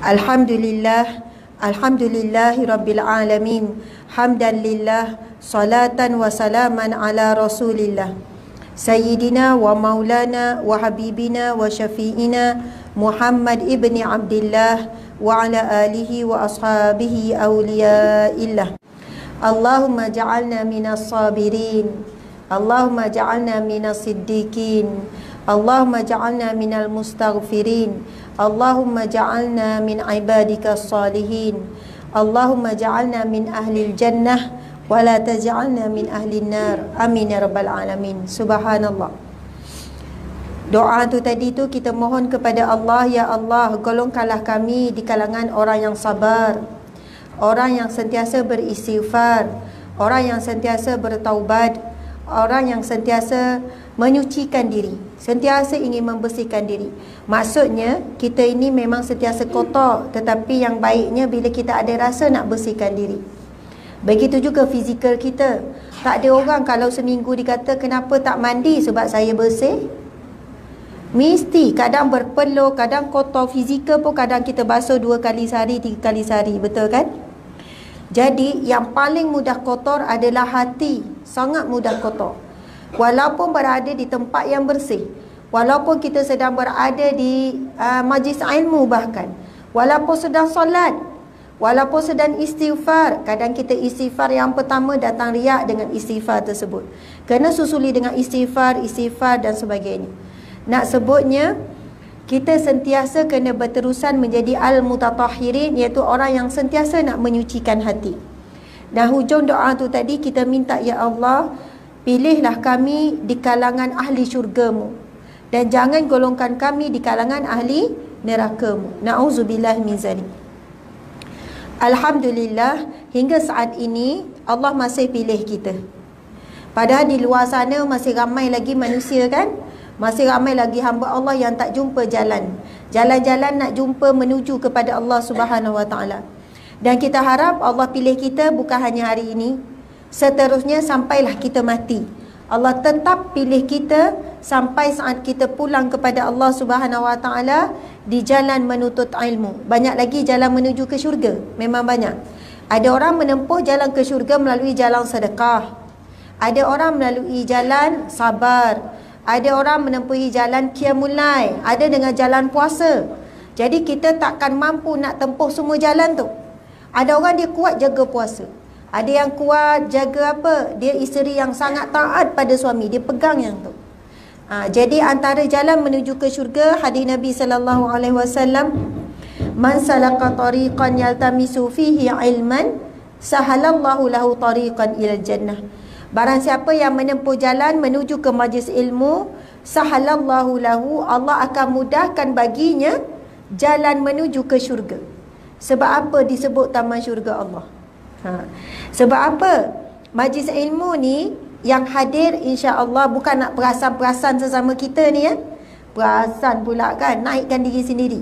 Alhamdulillah, alhamdulillahi rabbil alamin. Hamdan lillah, salatan wa salaman ala rasulillah. Sayyidina wa maulana wa habibina wa syafi'ina Muhammad ibni Abdillah wa ala alihi wa ashabihi awliyaillah. Allahumma ja'alna minas sabirin, Allahumma ja'alna minas siddiqin, Allahumma ja'alna minal mustaghfirin, Allahumma ja'alna min ibadika salihin, Allahumma ja'alna min ahlil jannah wa la taj'alna min ahlin nar. Amin ya rabbal alamin. Subhanallah. Doa tu tadi tu kita mohon kepada Allah, ya Allah, golongkanlah kami di kalangan orang yang sabar, orang yang sentiasa beristighfar, orang yang sentiasa bertaubat, orang yang sentiasa menyucikan diri, sentiasa ingin membersihkan diri. Maksudnya kita ini memang sentiasa kotor, tetapi yang baiknya bila kita ada rasa nak bersihkan diri. Begitu juga fizikal kita. Tak ada orang kalau seminggu dikata kenapa tak mandi, sebab saya bersih. Mesti kadang berpeluh, kadang kotor. Fizikal pun kadang kita basuh 2 kali sehari, 3 kali sehari, betul kan? Jadi yang paling mudah kotor adalah hati. Sangat mudah kotor. Walaupun berada di tempat yang bersih, walaupun kita sedang berada di majlis ilmu, bahkan walaupun sedang solat, walaupun sedang istighfar. Kadang kita istighfar yang pertama datang riak dengan istighfar tersebut. Kena susuli dengan istighfar dan sebagainya. Nak sebutnya, kita sentiasa kena berterusan menjadi al-mutatahhirin, iaitu orang yang sentiasa nak menyucikan hati. Dan hujung doa tu tadi kita minta, ya Allah, pilihlah kami di kalangan ahli syurgamu, dan jangan golongkan kami di kalangan ahli nerakamu. Na'udzubillah min zalik. Alhamdulillah, hingga saat ini Allah masih pilih kita. Padahal di luar sana masih ramai lagi manusia kan? Masih ramai lagi hamba Allah yang tak jumpa jalan. Jalan-jalan nak jumpa menuju kepada Allah Subhanahu Wa Taala. Dan kita harap Allah pilih kita bukan hanya hari ini, seterusnya sampailah kita mati. Allah tetap pilih kita sampai saat kita pulang kepada Allah Subhanahu Wa Taala di jalan menuntut ilmu. Banyak lagi jalan menuju ke syurga, memang banyak. Ada orang menempuh jalan ke syurga melalui jalan sedekah. Ada orang melalui jalan sabar. Ada orang menempuhi jalan qiyamul lail, ada dengan jalan puasa. Jadi kita takkan mampu nak tempuh semua jalan tu. Ada orang dia kuat jaga puasa, ada yang kuat jaga apa? Dia isteri yang sangat taat pada suami, dia pegang yang tu. Jadi antara jalan menuju ke syurga, hadis Nabi sallallahu alaihi wasallam, man salaka tariqan yaltamisu fihi ilman, sahalallahu lahu tariqan ilal jannah. Barang siapa yang menempuh jalan menuju ke majlis ilmu, sahalallahu lahu, Allah akan mudahkan baginya jalan menuju ke syurga. Sebab apa disebut taman syurga Allah? Sebab apa? Majlis ilmu ni yang hadir insya-Allah bukan nak perasan-perasan sesama kita ni ya. Perasan pula kan, naikkan diri sendiri.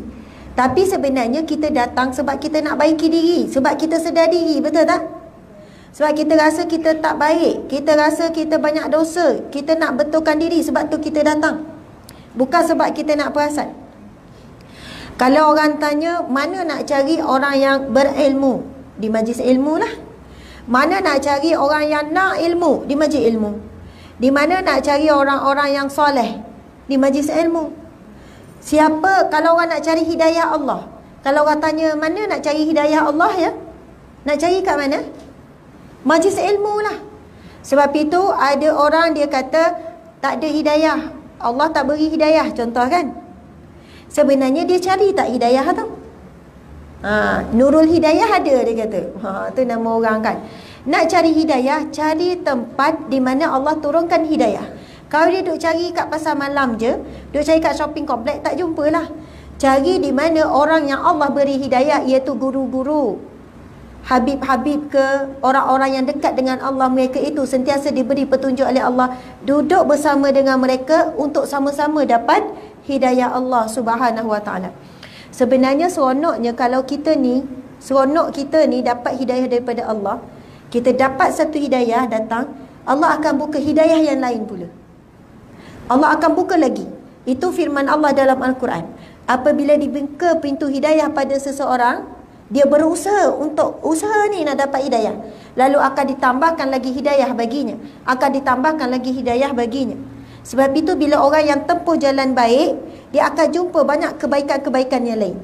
Tapi sebenarnya kita datang sebab kita nak baiki diri, sebab kita sedar diri, betul tak? Sebab kita rasa kita tak baik, kita rasa kita banyak dosa, kita nak betulkan diri, sebab tu kita datang. Bukan sebab kita nak perasan. Kalau orang tanya, mana nak cari orang yang berilmu? Di majlis ilmu lah. Mana nak cari orang yang nak ilmu? Di majlis ilmu. Di mana nak cari orang-orang yang soleh? Di majlis ilmu. Siapa, kalau orang nak cari hidayah Allah, kalau orang tanya, mana nak cari hidayah Allah ya? Nak cari kat mana? Majlis ilmu lah. Sebab itu ada orang dia kata tak ada hidayah, Allah tak beri hidayah, contoh kan. Sebenarnya dia cari tak hidayah tau. Nurul Hidayah ada, dia kata. Tu nama orang kan. Nak cari hidayah, cari tempat di mana Allah turunkan hidayah. Kalau dia duk cari kat pasar malam je, duk cari kat shopping complex, tak jumpalah. Cari di mana orang yang Allah beri hidayah, iaitu guru-guru, habib-habib ke, orang-orang yang dekat dengan Allah, mereka itu sentiasa diberi petunjuk oleh Allah. Duduk bersama dengan mereka untuk sama-sama dapat hidayah Allah Subhanahu Wa Taala. Sebenarnya seronoknya kalau kita ni, seronok kita ni dapat hidayah daripada Allah. Kita dapat satu hidayah datang, Allah akan buka hidayah yang lain pula. Allah akan buka lagi. Itu firman Allah dalam Al-Quran. apabila dibuka pintu hidayah pada seseorang, dia berusaha untuk usaha ni nak dapat hidayah. Lalu akan ditambahkan lagi hidayah baginya. Akan ditambahkan lagi hidayah baginya. Sebab itu bila orang yang tempuh jalan baik, dia akan jumpa banyak kebaikan-kebaikan yang lain.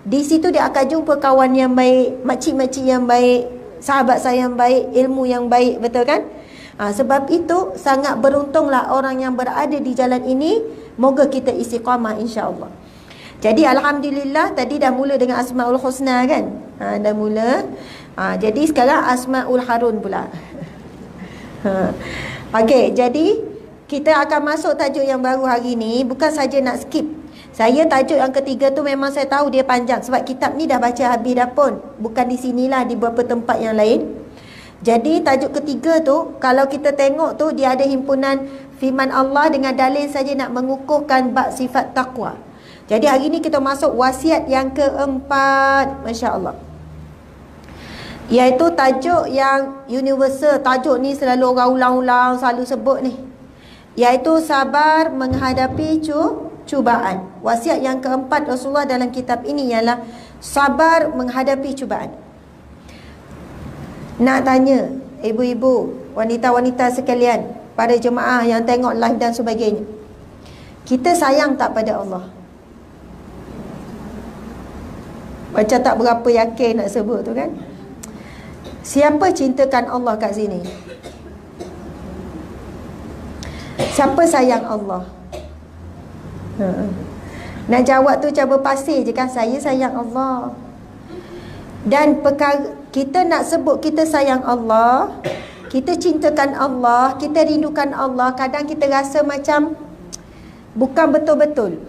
Di situ dia akan jumpa kawan yang baik, makcik-makcik yang baik, sahabat saya yang baik, ilmu yang baik, betul kan? Sebab itu sangat beruntunglah orang yang berada di jalan ini. Moga kita istiqamah insya-Allah. Jadi alhamdulillah tadi dah mula dengan Asmaul Husna kan? Dah mula. Jadi sekarang Asmaul Harun pula. Okey, jadi kita akan masuk tajuk yang baru hari ni. Bukan saja nak skip. Saya tajuk yang ketiga tu memang saya tahu dia panjang. Sebab kitab ni dah baca habis dah pun. Bukan di sinilah, di beberapa tempat yang lain. Jadi tajuk ketiga tu, kalau kita tengok tu, dia ada himpunan firman Allah dengan dalil saja nak mengukuhkan bab sifat taqwa. Jadi hari ni kita masuk wasiat yang keempat. Masya Allah. Iaitu tajuk yang universal. Tajuk ni selalu orang ulang-ulang selalu sebut ni. Iaitu sabar menghadapi cubaan. Wasiat yang keempat Rasulullah dalam kitab ini ialah sabar menghadapi cubaan. Nak tanya ibu-ibu, wanita-wanita sekalian, para jemaah yang tengok live dan sebagainya, kita sayang tak pada Allah? Macam tak berapa yakin nak sebut tu kan. Siapa cintakan Allah kat sini? Siapa sayang Allah? Nak jawab tu cabar pasir je kan. Saya sayang Allah. Dan perkara kita nak sebut kita sayang Allah, kita cintakan Allah, kita rindukan Allah, kadang kita rasa macam bukan betul-betul.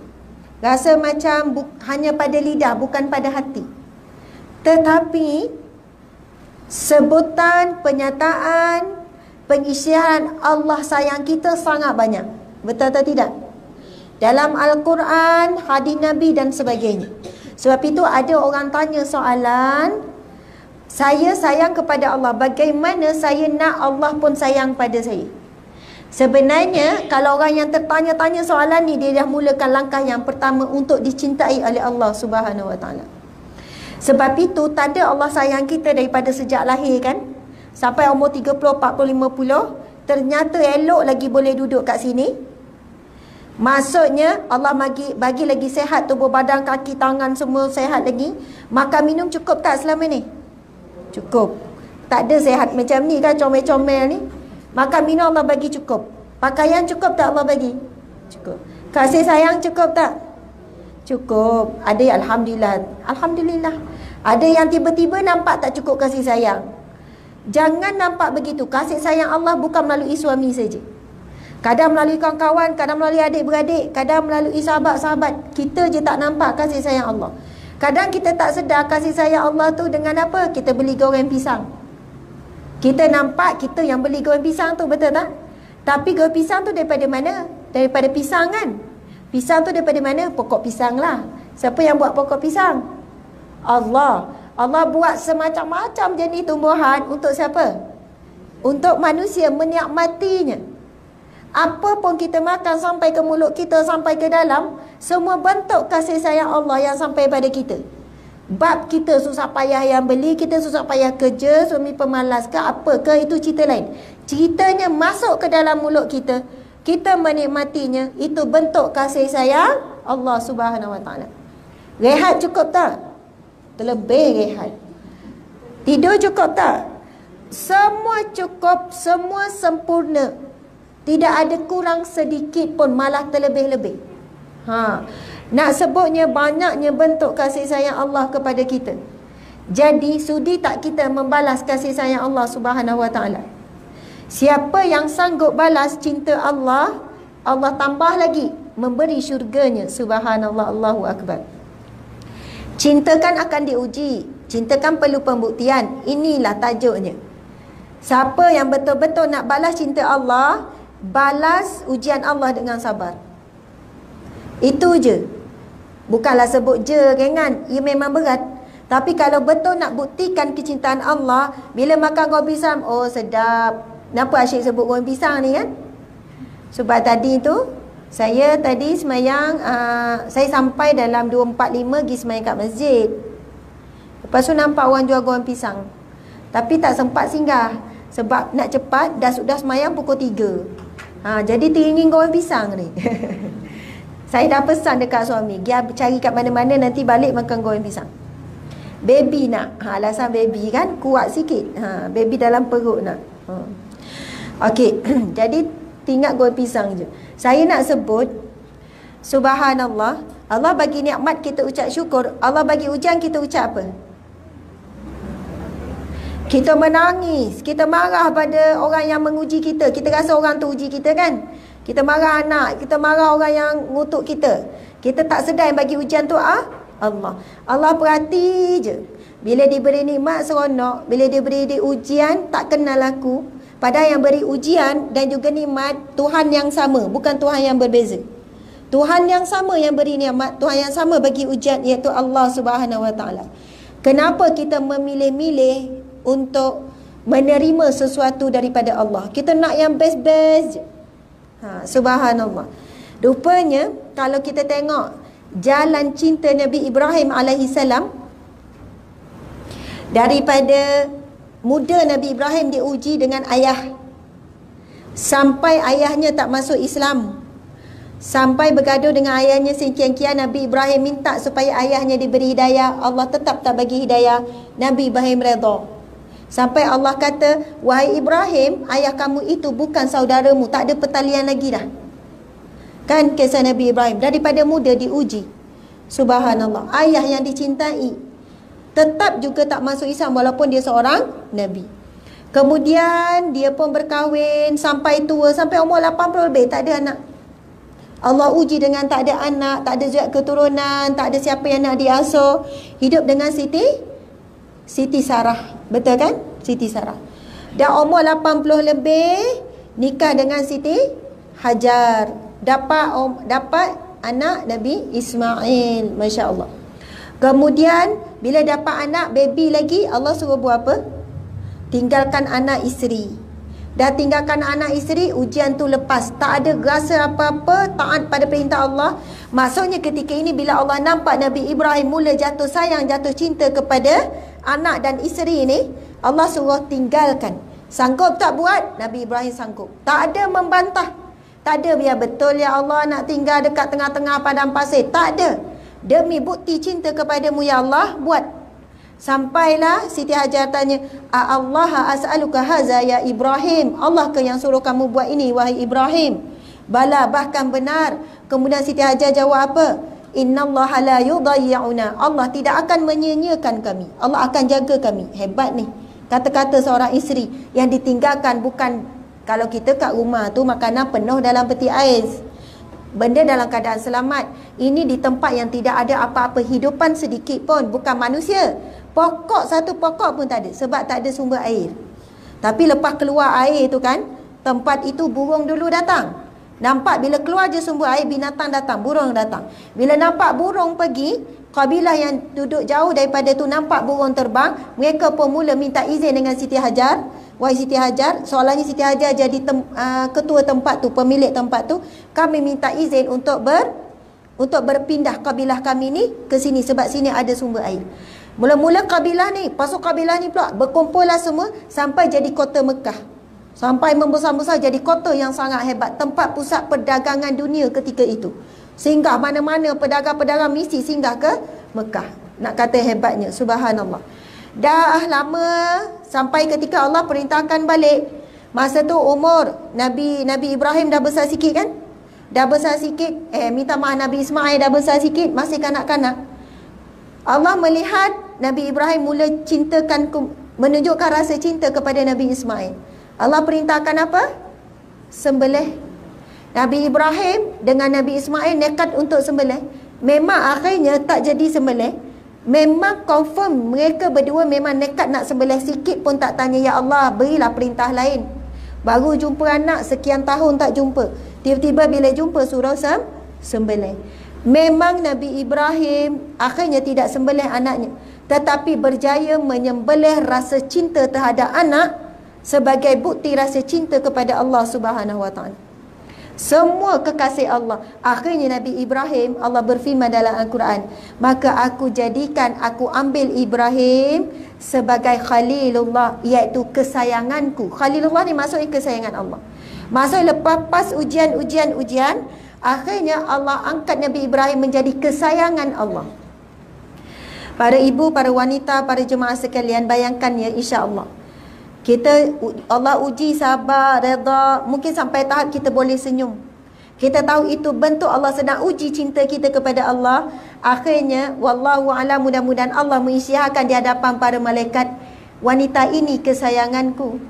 Rasa macam hanya pada lidah, bukan pada hati. Tetapi sebutan, penyataan, pengisyaran Allah sayang kita sangat banyak. Betul atau tidak? Dalam Al-Quran, hadis Nabi dan sebagainya. Sebab itu ada orang tanya soalan, saya sayang kepada Allah, bagaimana saya nak Allah pun sayang pada saya? Sebenarnya kalau orang yang tertanya-tanya soalan ni, dia dah mulakan langkah yang pertama untuk dicintai oleh Allah Subhanahu Wa Taala. Sebab itu tanda Allah sayang kita daripada sejak lahir kan, sampai umur 30, 40, 50, ternyata elok lagi boleh duduk kat sini. Maksudnya Allah bagi lagi sehat tubuh badan, kaki, tangan semua sehat lagi. Makan minum cukup tak selama ni? Cukup. Tak ada sehat macam ni kan, comel-comel ni. Makan minum Allah bagi cukup. Pakaian cukup tak Allah bagi? Cukup. Kasih sayang cukup tak? Cukup. Ada yang Alhamdulillah. Alhamdulillah. Ada yang tiba-tiba nampak tak cukup kasih sayang. Jangan nampak begitu. Kasih sayang Allah bukan melalui suami saja. Kadang melalui kawan-kawan, kadang melalui adik-beradik, kadang melalui sahabat-sahabat. Kita je tak nampak kasih sayang Allah. Kadang kita tak sedar kasih sayang Allah tu dengan apa? Kita beli goreng pisang. Kita nampak kita yang beli goreng pisang tu, betul tak? Tapi goreng pisang tu daripada mana? Daripada pisang kan? Pisang tu daripada mana? Pokok pisang lah. Siapa yang buat pokok pisang? Allah. Allah buat semacam-macam jenis tumbuhan untuk siapa? Untuk manusia menikmatinya. Apa pun kita makan sampai ke mulut kita, sampai ke dalam, semua bentuk kasih sayang Allah yang sampai pada kita. Bab kita susah payah yang beli, kita susah payah kerja, suami pemalas ke apa ke, itu cerita lain. Ceritanya masuk ke dalam mulut kita, kita menikmatinya, itu bentuk kasih sayang Allah Subhanahu Wa Taala. Rehat cukup tak? Terlebih rehat. Tidur cukup tak? Semua cukup, semua sempurna. Tidak ada kurang sedikit pun, malah terlebih-lebih. Nak sebutnya banyaknya bentuk kasih sayang Allah kepada kita. Jadi sudi tak kita membalas kasih sayang Allah Subhanahu Wa Taala? Siapa yang sanggup balas cinta Allah, Allah tambah lagi memberi syurganya. Subhanallah, Allahu Akbar. Cinta kan akan diuji. Cinta kan perlu pembuktian. Inilah tajuknya. Siapa yang betul-betul nak balas cinta Allah, balas ujian Allah dengan sabar. Itu je. Bukanlah sebut je ringan, ia memang berat. Tapi kalau betul nak buktikan kecintaan Allah, bila makan goreng pisang, oh sedap. Kenapa asyik sebut goreng pisang ni kan? Sebab tadi tu Saya tadi semayang, saya sampai dalam 2.45 pergi semayang kat masjid. Lepas tu nampak orang jual goreng pisang, tapi tak sempat singgah sebab nak cepat, dah semayang pukul 3. Jadi teringin goreng pisang ni. Saya dah pesan dekat suami, dia cari kat mana-mana, nanti balik makan goreng pisang. Baby nak, alasan baby kan kuat sikit, baby dalam perut nak. Okey, jadi tinggal goreng pisang je. Saya nak sebut, subhanallah, Allah bagi nikmat kita ucap syukur. Allah bagi ujian kita ucap apa? Kita menangis, kita marah pada orang yang menguji kita. Kita rasa orang tu uji kita kan. Kita marah anak, kita marah orang yang ngutuk kita. Kita tak sedar yang bagi ujian tu Allah. Allah perhati je. Bila diberi nikmat seronok, bila diberi ujian tak kenal aku. Padahal yang beri ujian dan juga nikmat Tuhan yang sama, bukan Tuhan yang berbeza. Tuhan yang sama yang beri nikmat, Tuhan yang sama bagi ujian, iaitu Allah Subhanahu Wa Taala. Kenapa kita memilih-milih untuk menerima sesuatu daripada Allah? Kita nak yang best-best je. Subhanallah. Rupanya kalau kita tengok jalan cinta Nabi Ibrahim alaihissalam, daripada muda Nabi Ibrahim diuji dengan ayah, sampai ayahnya tak masuk Islam, sampai bergaduh dengan ayahnya sekian-kian. Nabi Ibrahim minta supaya ayahnya diberi hidayah, Allah tetap tak bagi hidayah. Nabi Ibrahim redha. Sampai Allah kata, wahai Ibrahim, ayah kamu itu bukan saudaramu, tak ada pertalian lagi dah. Kan kisah Nabi Ibrahim, daripada muda diuji. Subhanallah, ayah yang dicintai tetap juga tak masuk Islam walaupun dia seorang Nabi. Kemudian dia pun berkahwin sampai tua, sampai umur 80 lebih, tak ada anak. Allah uji dengan tak ada anak, tak ada zuriat keturunan, tak ada siapa yang nak diasuh. Hidup dengan Siti Sarah. Betul kan? Siti Sarah. Dah umur 80 lebih, nikah dengan Siti Hajar. Dapat anak Nabi Ismail. Masya Allah. Kemudian bila dapat anak, baby lagi, Allah suruh buat apa? Tinggalkan anak isteri. Dah tinggalkan anak isteri, ujian tu lepas. Tak ada rasa apa-apa, taat pada perintah Allah. Maksudnya ketika ini bila Allah nampak Nabi Ibrahim mula jatuh sayang, jatuh cinta kepada anak dan isteri ini, Allah suruh tinggalkan. Sanggup tak buat? Nabi Ibrahim sanggup. Tak ada membantah. Tak ada biar betul ya Allah nak tinggal dekat tengah-tengah padang pasir. Tak ada. Demi bukti cinta kepadamu ya Allah, buat. Sampailah Siti Hajar tanya, Allah as'aluka haza ya Ibrahim, Allah ke yang suruh kamu buat ini wahai Ibrahim? Bala, bahkan benar. Kemudian Siti Hajar jawab apa? Innallaha la yudayyi'una, Allah tidak akan menyia-nyiakan kami, Allah akan jaga kami. Hebat ni kata-kata seorang isteri yang ditinggalkan. Bukan kalau kita kat rumah tu makanan penuh dalam peti ais, benda dalam keadaan selamat. Ini di tempat yang tidak ada apa-apa hidupan sedikit pun, bukan manusia. Pokok, satu pokok pun tak ada, sebab tak ada sumber air. Tapi lepas keluar air tu kan, tempat itu burung dulu datang. Nampak bila keluar je sumber air, binatang datang, burung datang. Bila nampak burung pergi, kabilah yang duduk jauh daripada tu nampak burung terbang, mereka pun mula minta izin dengan Siti Hajar. Wahai Siti Hajar, soalannya Siti Hajar jadi ketua tempat tu, pemilik tempat tu, kami minta izin untuk berpindah kabilah kami ni ke sini sebab sini ada sumber air. Mula-mula kabilah ni, pasal kabilah ni pula berkumpullah semua sampai jadi kota Mekah. Sampai membesar-besar jadi kota yang sangat hebat, tempat pusat perdagangan dunia ketika itu. Singgah mana-mana pedagang-pedagang mesti singgah ke Mekah. Nak kata hebatnya, subhanallah. Dah lama sampai ketika Allah perintahkan balik. Masa tu umur Nabi Ibrahim dah besar sikit kan? Dah besar sikit, minta maaf, Nabi Ismail dah besar sikit, masih kanak-kanak. Allah melihat Nabi Ibrahim mula menunjukkan rasa cinta kepada Nabi Ismail. Allah perintahkan apa? Sembelih. Nabi Ibrahim dengan Nabi Ismail nekat untuk sembelih. Memang akhirnya tak jadi sembelih. Memang confirm mereka berdua memang nekat nak sembelih, sikit pun tak tanya, ya Allah berilah perintah lain. Baru jumpa anak sekian tahun tak jumpa, tiba-tiba bila jumpa suruh sembelih. Memang Nabi Ibrahim akhirnya tidak sembelih anaknya, tetapi berjaya menyembelih rasa cinta terhadap anak sebagai bukti rasa cinta kepada Allah Subhanahu Wa Taala. Semua kekasih Allah. Akhirnya Nabi Ibrahim, Allah berfirman dalam Al-Quran, maka aku jadikan, aku ambil Ibrahim sebagai Khalilullah, iaitu kesayanganku. Khalilullah ni maksudnya kesayangan Allah. Maksudnya lepas ujian, akhirnya Allah angkat Nabi Ibrahim menjadi kesayangan Allah. Para ibu, para wanita, para jemaah sekalian, bayangkan ya, insya-Allah Allah uji sabar, redha, mungkin sampai tahap kita boleh senyum. Kita tahu itu bentuk Allah sedang uji cinta kita kepada Allah. Akhirnya wallahu a'lam, mudah-mudahan Allah mengisytiharkan di hadapan para malaikat, wanita ini kesayanganku.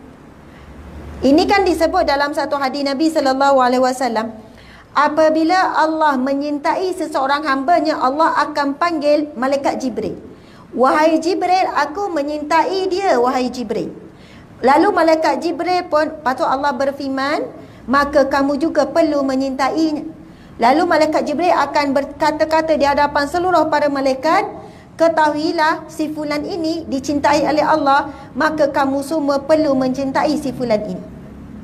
Ini kan disebut dalam satu hadis Nabi sallallahu alaihi wasallam, apabila Allah menyintai seseorang hamba-Nya, Allah akan panggil malaikat Jibril. Wahai Jibril, aku menyintai dia, wahai Jibril. Lalu malaikat Jibril pun, patut Allah berfirman, maka kamu juga perlu menyintainya. Lalu malaikat Jibril akan berkata-kata di hadapan seluruh para malaikat, ketahuilah si fulan ini dicintai oleh Allah, maka kamu semua perlu mencintai si fulan ini.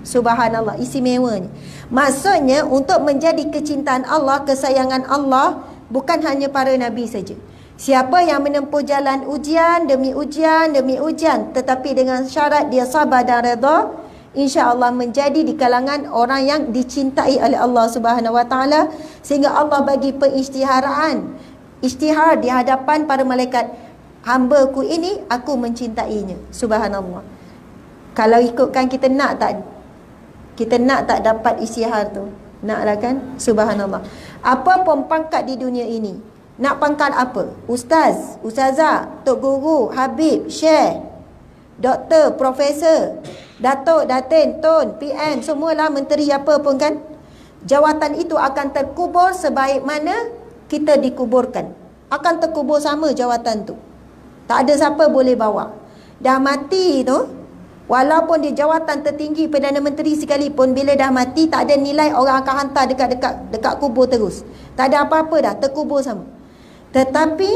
Subhanallah, istimewanya. Maksudnya untuk menjadi kecintaan Allah, kesayangan Allah, bukan hanya para Nabi saja. Siapa yang menempuh jalan ujian demi ujian, tetapi dengan syarat dia sabar dan redha, insya-Allah menjadi di kalangan orang yang dicintai oleh Allah Subhanahu Wa Taala, sehingga Allah bagi isytihar di hadapan para malaikat, hamba-Ku ini aku mencintainya. Subhanallah. Kalau ikutkan kita nak tak dapat isytihar tu? Naklah kan? Subhanallah. Apa pun pangkat di dunia ini, nak pangkat apa? Ustaz, ustazah, tok guru, habib, syekh, doktor, profesor, datuk, datin, tun, PM, semualah menteri apa pun kan. Jawatan itu akan terkubur sebaik mana kita dikuburkan. Akan terkubur sama jawatan tu. Tak ada siapa boleh bawa. Dah mati tu, walaupun dia jawatan tertinggi Perdana Menteri sekalipun, bila dah mati tak ada nilai orang akan hantar dekat kubur terus. Tak ada apa-apa dah, terkubur sama. Tetapi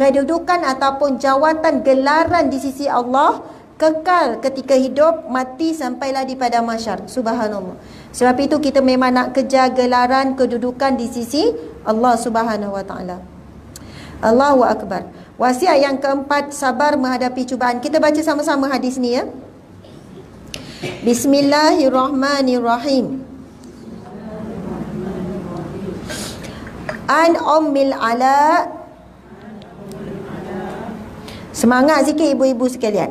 kedudukan ataupun jawatan, gelaran di sisi Allah kekal ketika hidup, mati sampailah di padang mahsyar. Subhanallah. Sebab itu kita memang nak kejar gelaran kedudukan di sisi Allah Subhanahu Wa Taala. Allahu Akbar. Wasiat yang keempat, sabar menghadapi cubaan. Kita baca sama-sama hadis ni ya. Bismillahirrahmanirrahim. An Ummil Ala. Semangat sikit ibu-ibu sekalian.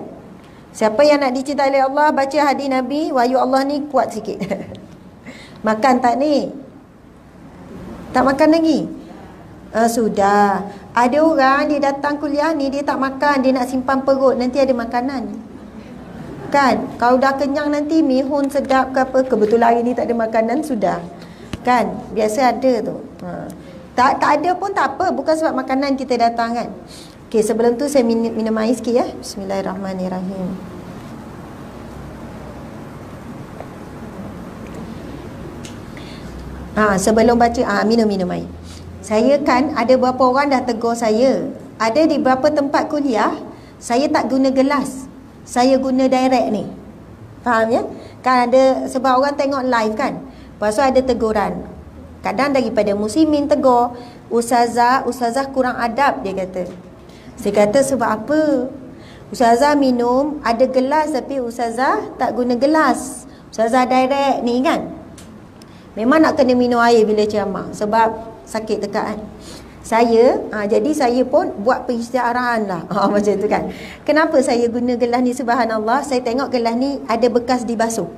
Siapa yang nak dicintai oleh Allah, baca hadis Nabi, wahyu Allah ni kuat sikit. Makan tak ni? Tak makan lagi? Sudah. Ada orang dia datang kuliah ni, dia tak makan, dia nak simpan perut, nanti ada makanan. Kan? Kalau dah kenyang nanti mihun sedap ke apa, kebetulan hari ni tak ada makanan, sudah. Kan? Biasa ada tu. Tak ada pun tak apa, bukan sebab makanan kita datang kan. Okey, sebelum tu saya minum air sikit ya. Bismillahirrahmanirrahim. Sebelum baca, minum air. Saya kan ada beberapa orang dah tegur saya. Ada di beberapa tempat kuliah, saya tak guna gelas. Saya guna direct ni. Faham ya? Kan ada, sebab orang tengok live kan. Lepas tu ada teguran. Kadang daripada muslimin tegur, Ustazah kurang adab, dia kata. Saya kata sebab apa? Ustazah minum ada gelas tapi Ustazah tak guna gelas. Ustazah direct ni kan. Memang nak kena minum air bila ceramah sebab sakit tekak kan. Jadi saya pun buat pengisytiharan lah. Macam tu kan. Kenapa saya guna gelas ni? Subhanallah, saya tengok gelas ni ada bekas dibasuh.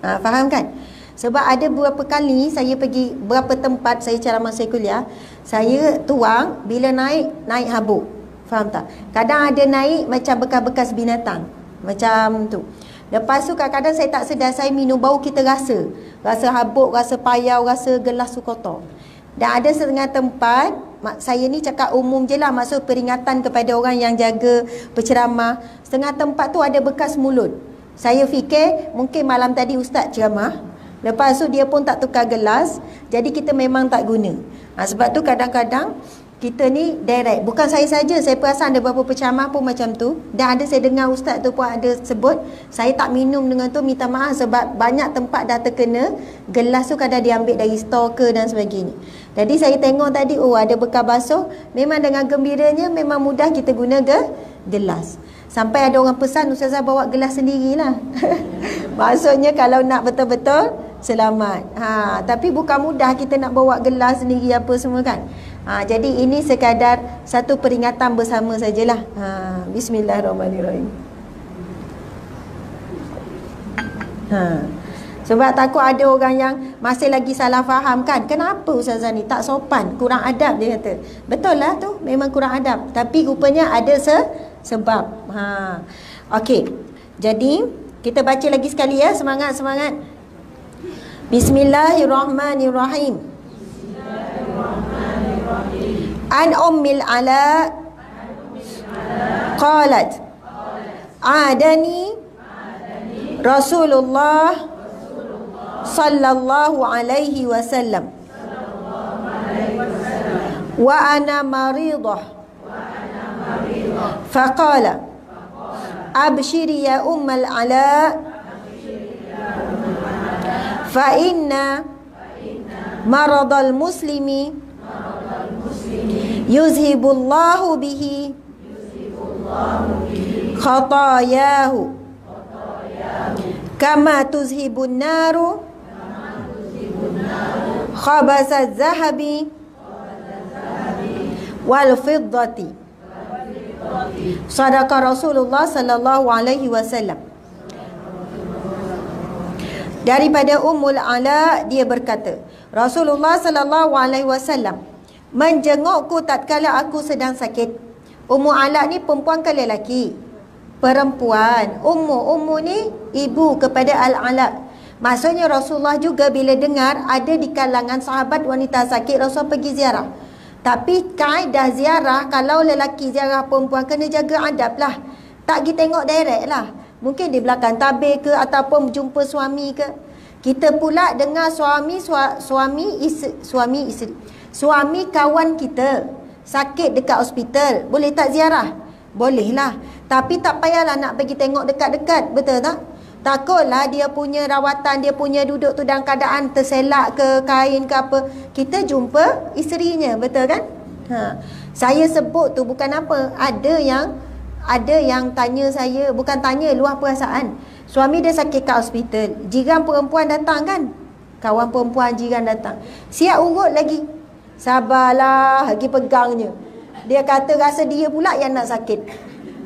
Faham kan? Sebab ada beberapa kali saya pergi beberapa tempat saya ceramah, saya kuliah, saya tuang bila naik habuk. Faham tak? Kadang ada naik macam bekas-bekas binatang. Macam tu. Lepas tu kadang-kadang saya tak sedar, saya minum bau, kita rasa. Rasa habuk, rasa payau, rasa gelas tu kotor. Dan ada setengah tempat, saya ni cakap umum je lah, maksud peringatan kepada orang yang jaga berceramah. Setengah tempat tu ada bekas mulut. Saya fikir mungkin malam tadi ustaz ceramah, lepas tu dia pun tak tukar gelas, jadi kita memang tak guna. Sebab tu kadang-kadang kita ni direct. Bukan saya saja, saya perasan ada beberapa penceramah pun macam tu. Dan ada saya dengar ustaz tu pun ada sebut, saya tak minum dengan tu, minta maaf sebab banyak tempat dah terkena. Gelas tu kadang diambil dari stor ke dan sebagainya. Jadi saya tengok tadi, oh ada bekas basuh. Memang dengan gembiranya, memang mudah kita guna gelas. Sampai ada orang pesan, ustazah bawa gelas sendirilah. Maksudnya kalau nak betul-betul selamat. Tapi bukan mudah kita nak bawa gelas sendiri apa semua kan. Jadi ini sekadar satu peringatan bersama sajalah. Bismillahirrahmanirrahim. Sebab takut ada orang yang masih lagi salah faham kan. Kenapa ustazah ni tak sopan, kurang adab dia kata. Betul lah tu, memang kurang adab. Tapi rupanya ada sebab. Okey. Jadi kita baca lagi sekali ya, semangat. Bismillahirrahmanirrahim. An Ummil Ala qalat adani Rasulullah sallallahu alaihi wasallam wa ana maridah faqala abshiri ya Ummal Ala fa inna maradal muslimi yuzhibullahu bihi khatayahu kama tuzhibun naru khabasaz zahabi wal fiddati. Sadaqa Rasulullah sallallahu alaihi wasallam. Daripada Ummul Ala, dia berkata, Rasulullah sallallahu alaihi wasallam menjengukku tatkala aku sedang sakit. Ummu Ala ni perempuan ke lelaki? Perempuan. Ummu ni ibu kepada Al-Ala. Maksudnya Rasulullah juga bila dengar ada di kalangan sahabat wanita sakit, Rasulullah pergi ziarah. Tapi kaedah ziarah, kalau lelaki ziarah perempuan kena jaga adab lah. Tak pergi tengok direct lah. Mungkin di belakang tabir ke, ataupun jumpa suami ke. Kita pula dengar suami kawan kita sakit dekat hospital, boleh tak ziarah? Boleh lah. Tapi tak payahlah nak pergi tengok dekat-dekat, betul tak? Takutlah dia punya rawatan, dia punya duduk tu dalam keadaan terselak ke kain ke apa, kita jumpa isterinya, betul kan? Saya sebut tu bukan apa. Ada yang tanya saya, bukan tanya, luah perasaan. Suami dia sakit kat hospital, jiran perempuan datang kan, kawan perempuan jiran datang, siap urut lagi. Sabarlah, lagi pegangnya. Dia kata rasa dia pula yang nak sakit.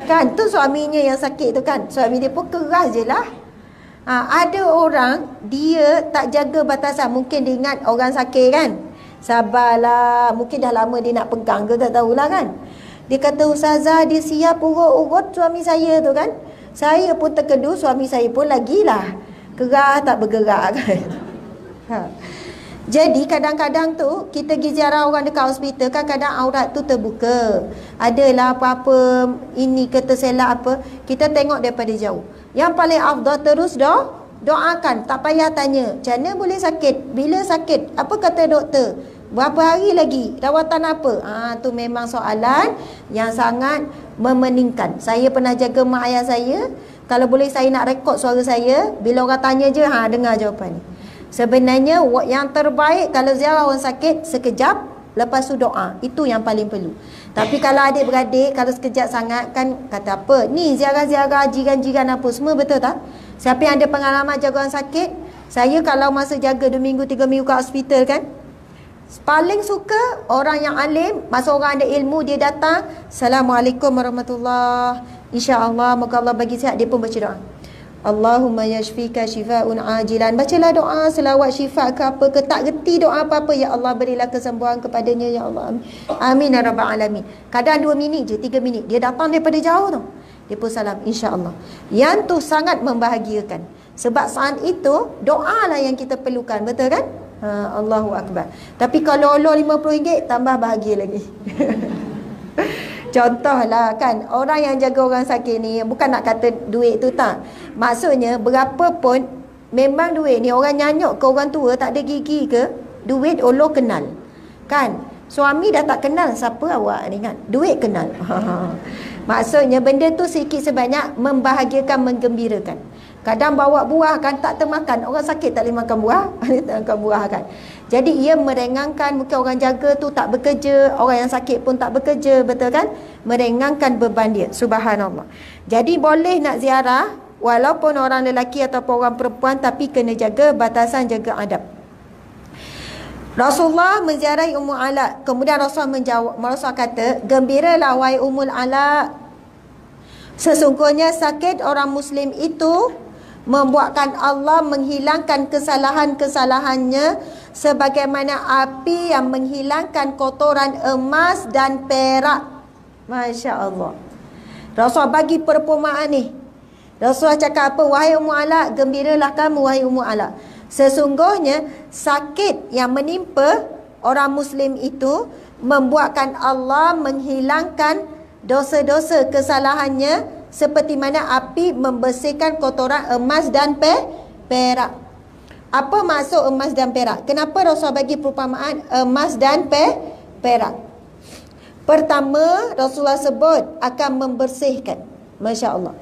Kan, tu suaminya yang sakit tu kan. Suami dia pun keras je lah. Ada orang, dia tak jaga batasan. Mungkin dia ingat orang sakit kan. Sabarlah, mungkin dah lama dia nak pegang ke, tak tahulah kan. Dia kata, ustazah dia siap urut-urut suami saya tu kan. Saya pun terkedu, suami saya pun lagilah keras tak bergerak kan. Jadi kadang-kadang tu kita pergi ziarah orang dekat hospital kan, kadang aurat tu terbuka. Adalah apa-apa ini ke terselak apa, kita tengok daripada jauh. Yang paling afdal terus doakan, tak payah tanya macam mana boleh sakit, bila sakit, apa kata doktor, berapa hari lagi, rawatan apa. Tu memang soalan yang sangat memeningkan. Saya pernah jaga mak ayah saya, kalau boleh saya nak rekod suara saya, bila orang tanya je, dengar jawapan ni. Sebenarnya yang terbaik kalau ziarah orang sakit sekejap, lepas tu doa. Itu yang paling perlu. Tapi kalau adik-beradik, kalau sekejap sangat kan kata apa, ni ziarah-ziarah jiran-jiran apa semua, betul tak? Siapa yang ada pengalaman jaga orang sakit, saya kalau masa jaga 2 minggu 3 minggu kat hospital kan, paling suka orang yang alim, masa orang ada ilmu dia datang, Assalamualaikum warahmatullahi, InsyaAllah moga Allah bagi sihat, dia pun baca doa, Allahumma yashfika shifa'un ajilan. Bacalah doa selawat syifa ke apa ke, tak reti doa apa-apa, ya Allah berilah kesembuhan kepadanya, ya Allah. Amin ya rabbal alamin. Kadang 2 minit je, 3 minit, dia datang daripada jauh tu, dia pun salam, insya-Allah. Yang tu sangat membahagiakan. Sebab saat itu doa lah yang kita perlukan, betul kan? Allahu akbar. Tapi kalau Allah RM50 tambah bahagia lagi. Contohlah kan, orang yang jaga orang sakit ni, bukan nak kata duit tu tak. Maksudnya berapa pun, memang duit ni orang nyanyuk ke orang tua tak ada gigi ke, duit Allah kenal. Kan? Suami dah tak kenal siapa awak ni kan. Duit kenal. Maksudnya benda tu sikit sebanyak membahagiakan, menggembirakan. Kadang bawa buah kan tak termakan. Orang sakit tak boleh makan buah. Dia tak makan buah kan. Jadi ia merengangkan, mungkin orang jaga tu tak bekerja, orang yang sakit pun tak bekerja, betul kan? Merengangkan beban dia. Subhanallah. Jadi boleh nak ziarah walaupun orang lelaki ataupun orang perempuan, tapi kena jaga batasan, jaga adab. Rasulullah menziarahi Ummu Ala. Kemudian Rasulullah kata, gembiralah wahai Ummul Ala, sesungguhnya sakit orang Muslim itu membuatkan Allah menghilangkan kesalahan-kesalahannya sebagaimana api yang menghilangkan kotoran emas dan perak. Masya Allah. Rasulullah bagi perumpamaan ni. Rasulullah cakap apa? Wahai Ummu Ala, gembiralah kamu wahai Ummu Ala, sesungguhnya sakit yang menimpa orang Muslim itu membuatkan Allah menghilangkan dosa-dosa kesalahannya seperti mana api membersihkan kotoran emas dan perak. Apa maksud emas dan perak? Kenapa Rasulullah bagi perumpamaan emas dan perak? Pertama, Rasulullah sebut akan membersihkan. Masya Allah.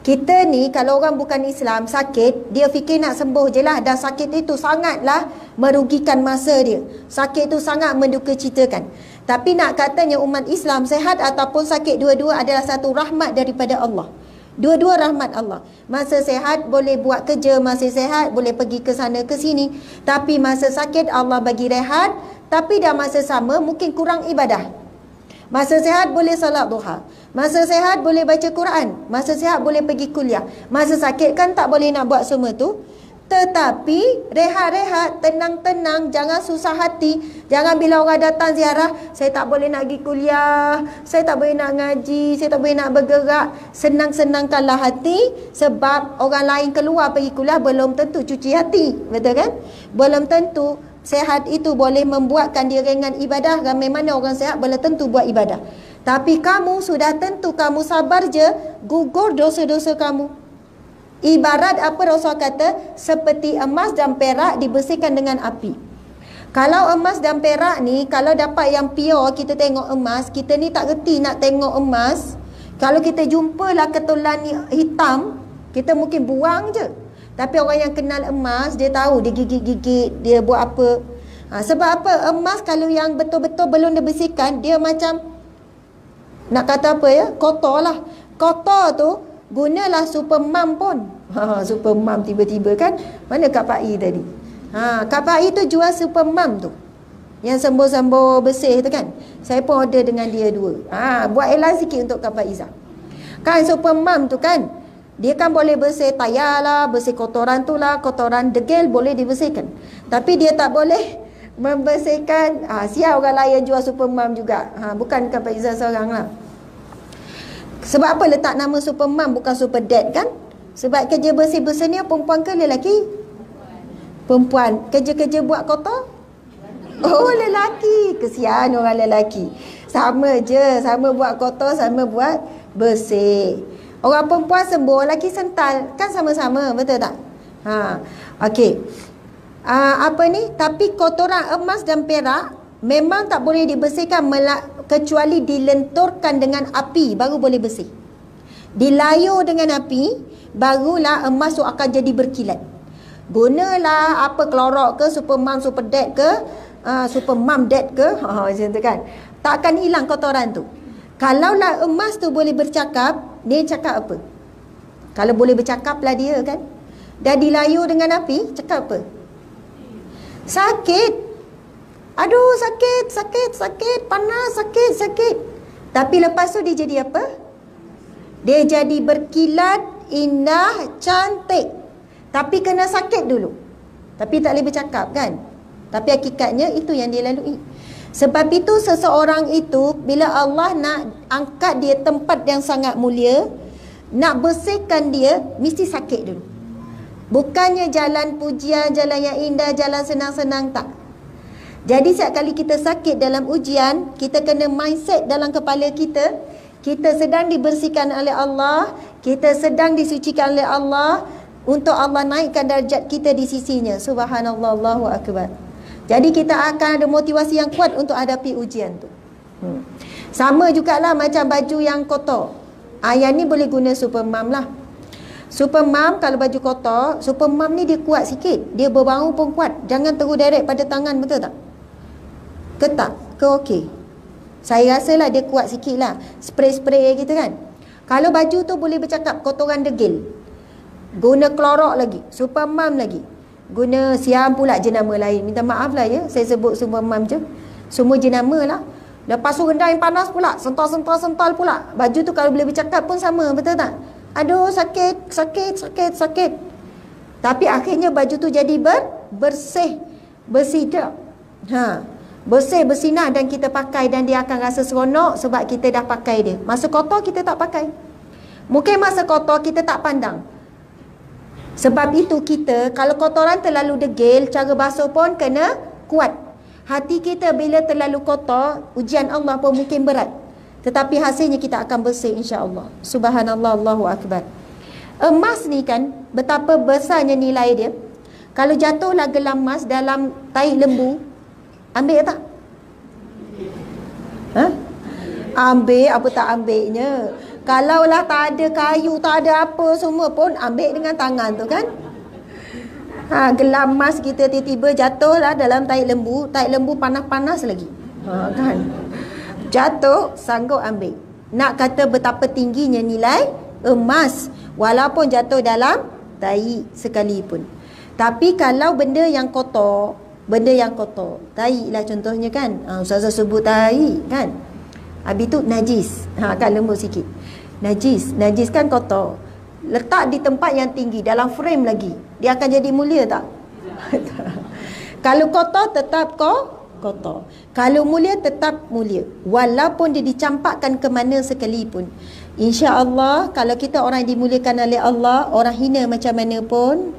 Kita ni kalau orang bukan Islam sakit, dia fikir nak sembuh je lah. Dan sakit itu sangatlah merugikan masa dia. Sakit itu sangat mendukacitakan. Tapi nak katanya umat Islam sehat ataupun sakit, dua-dua adalah satu rahmat daripada Allah. Dua-dua rahmat Allah. Masa sehat boleh buat kerja, masa sehat boleh pergi ke sana ke sini. Tapi masa sakit Allah bagi rehat. Tapi dah masa sama mungkin kurang ibadah. Masa sehat boleh solat duha. Masa sehat boleh baca Quran. Masa sehat boleh pergi kuliah. Masa sakit kan tak boleh nak buat semua tu. Tetapi rehat-rehat, tenang-tenang, jangan susah hati. Jangan bila orang datang ziarah, saya tak boleh nak pergi kuliah, saya tak boleh nak ngaji, saya tak boleh nak bergerak. Senang-senangkanlah hati. Sebab orang lain keluar pergi kuliah belum tentu cuci hati. Betul kan? Belum tentu sehat itu boleh membuatkan dia ringan ibadah. Ramai mana orang sehat belum tentu buat ibadah. Tapi kamu sudah tentu kamu sabar je, gugur dosa-dosa kamu. Ibarat apa Rasul kata, seperti emas dan perak dibersihkan dengan api. Kalau emas dan perak ni, kalau dapat yang pure, kita tengok emas, kita ni tak reti nak tengok emas. Kalau kita jumpalah ketulan hitam, kita mungkin buang je. Tapi orang yang kenal emas, dia tahu, dia gigit-gigit, dia buat apa. Sebab apa? Emas kalau yang betul-betul belum dibersihkan, dia macam, nak kata apa ya, kotor lah. Kotor tu, gunalah Supermam pun. Supermam tiba-tiba kan. Mana Kak Pak I tadi? Kak Pak I tu jual Supermam tu, yang sembuh-sembuh bersih tu kan. Saya pun order dengan dia dua. Buat elan sikit untuk Kak Pak Izzah. Kan Supermam tu kan, dia kan boleh bersih tayar lah, bersih kotoran tu lah, kotoran degil boleh dibersihkan. Tapi dia tak boleh membersihkan. Siap orang lain jual Supermam juga. Bukan Kak Pak Izzah seorang lah. Sebab apa letak nama Supermam bukan Super Dad kan? Sebab kerja bersih-bersih ni perempuan ke lelaki? Perempuan. Kerja-kerja buat kotor? Oh, lelaki. Kesian orang lelaki. Sama je. Sama buat kotor, sama buat bersih. Orang perempuan sembuh, lelaki sental. Kan sama-sama, betul tak? Okey. Apa ni? Tapi kotoran emas dan perak memang tak boleh dibersihkan kecuali dilenturkan dengan api, baru boleh bersih. Dilayur dengan api, barulah emas tu akan jadi berkilat. Gunalah apa klorok ke, Supermam, Super Dad ke, Supermam Dad ke, macam tu kan. Tak akan hilang kotoran tu. Kalaulah emas tu boleh bercakap, dia cakap apa? Kalau boleh bercakap lah dia kan. Dah dilayur dengan api, cakap apa? Sakit. Aduh, sakit, panas, sakit. Tapi lepas tu dia jadi apa? Dia jadi berkilat, indah, cantik. Tapi kena sakit dulu. Tapi tak boleh bercakap kan? Tapi hakikatnya itu yang dia lalui. Sebab itu seseorang itu, bila Allah nak angkat dia tempat yang sangat mulia, nak bersihkan dia, mesti sakit dulu. Bukannya jalan pujian, jalan yang indah, jalan senang-senang, tak. Jadi setiap kali kita sakit dalam ujian, kita kena mindset dalam kepala kita, kita sedang dibersihkan oleh Allah, kita sedang disucikan oleh Allah, untuk Allah naikkan darjat kita di sisinya. Subhanallah, Allahu Akbar. Jadi kita akan ada motivasi yang kuat untuk hadapi ujian tu. Sama jugalah macam baju yang kotor. Yang ni boleh guna super mom lah. Super mom kalau baju kotor, super mom ni dia kuat sikit. Dia berbau pun kuat. Jangan terus direct pada tangan, betul tak? Ke tak? Ke okey? Saya rasalah dia kuat sikit lah. Spray-spray gitu kan. Kalau baju tu boleh bercakap kotoran degil. Guna klorok lagi. Super mom lagi. Guna siam pula jenama lain. Minta maaf lah ya, saya sebut super mom je. Semua jenama lah. Lepas tu rendang yang panas pula. Sental pula. Baju tu kalau boleh bercakap pun sama, betul tak? Aduh, sakit. Tapi akhirnya baju tu jadi bersih. Bersidak. Bersih, bersinar dan kita pakai dan dia akan rasa seronok sebab kita dah pakai dia. Masa kotor kita tak pakai. Mungkin masa kotor kita tak pandang. Sebab itu kita, kalau kotoran terlalu degil, cara basuh pun kena kuat. Hati kita bila terlalu kotor, ujian Allah pun mungkin berat. Tetapi hasilnya kita akan bersih insya-Allah. Subhanallah, Allahu Akbar. Emas ni kan, betapa besarnya nilai dia. Kalau jatuhlah gelang emas dalam tahi lembu, ambil tak? Ambil, apa tak ambilnya? Kalaulah tak ada kayu, tak ada apa semua pun, ambil dengan tangan tu kan? Gelang emas kita tiba-tiba jatuhlah dalam tahi lembu panas-panas lagi. Kan? Jatuh, sanggup ambil. Nak kata betapa tingginya nilai emas, walaupun jatuh dalam tahi sekalipun. Tapi kalau benda yang kotor, tahi lah contohnya kan. Ustazah sebut tahi kan. Habis tu najis. Kan lembut sikit. Najis kan kotor. Letak di tempat yang tinggi, dalam frame lagi, dia akan jadi mulia tak? Kalau kotor tetap kotor. Kalau mulia tetap mulia. Walaupun dia dicampakkan ke mana sekalipun. Insya-Allah kalau kita orang dimuliakan oleh Allah, orang hina macam mana pun,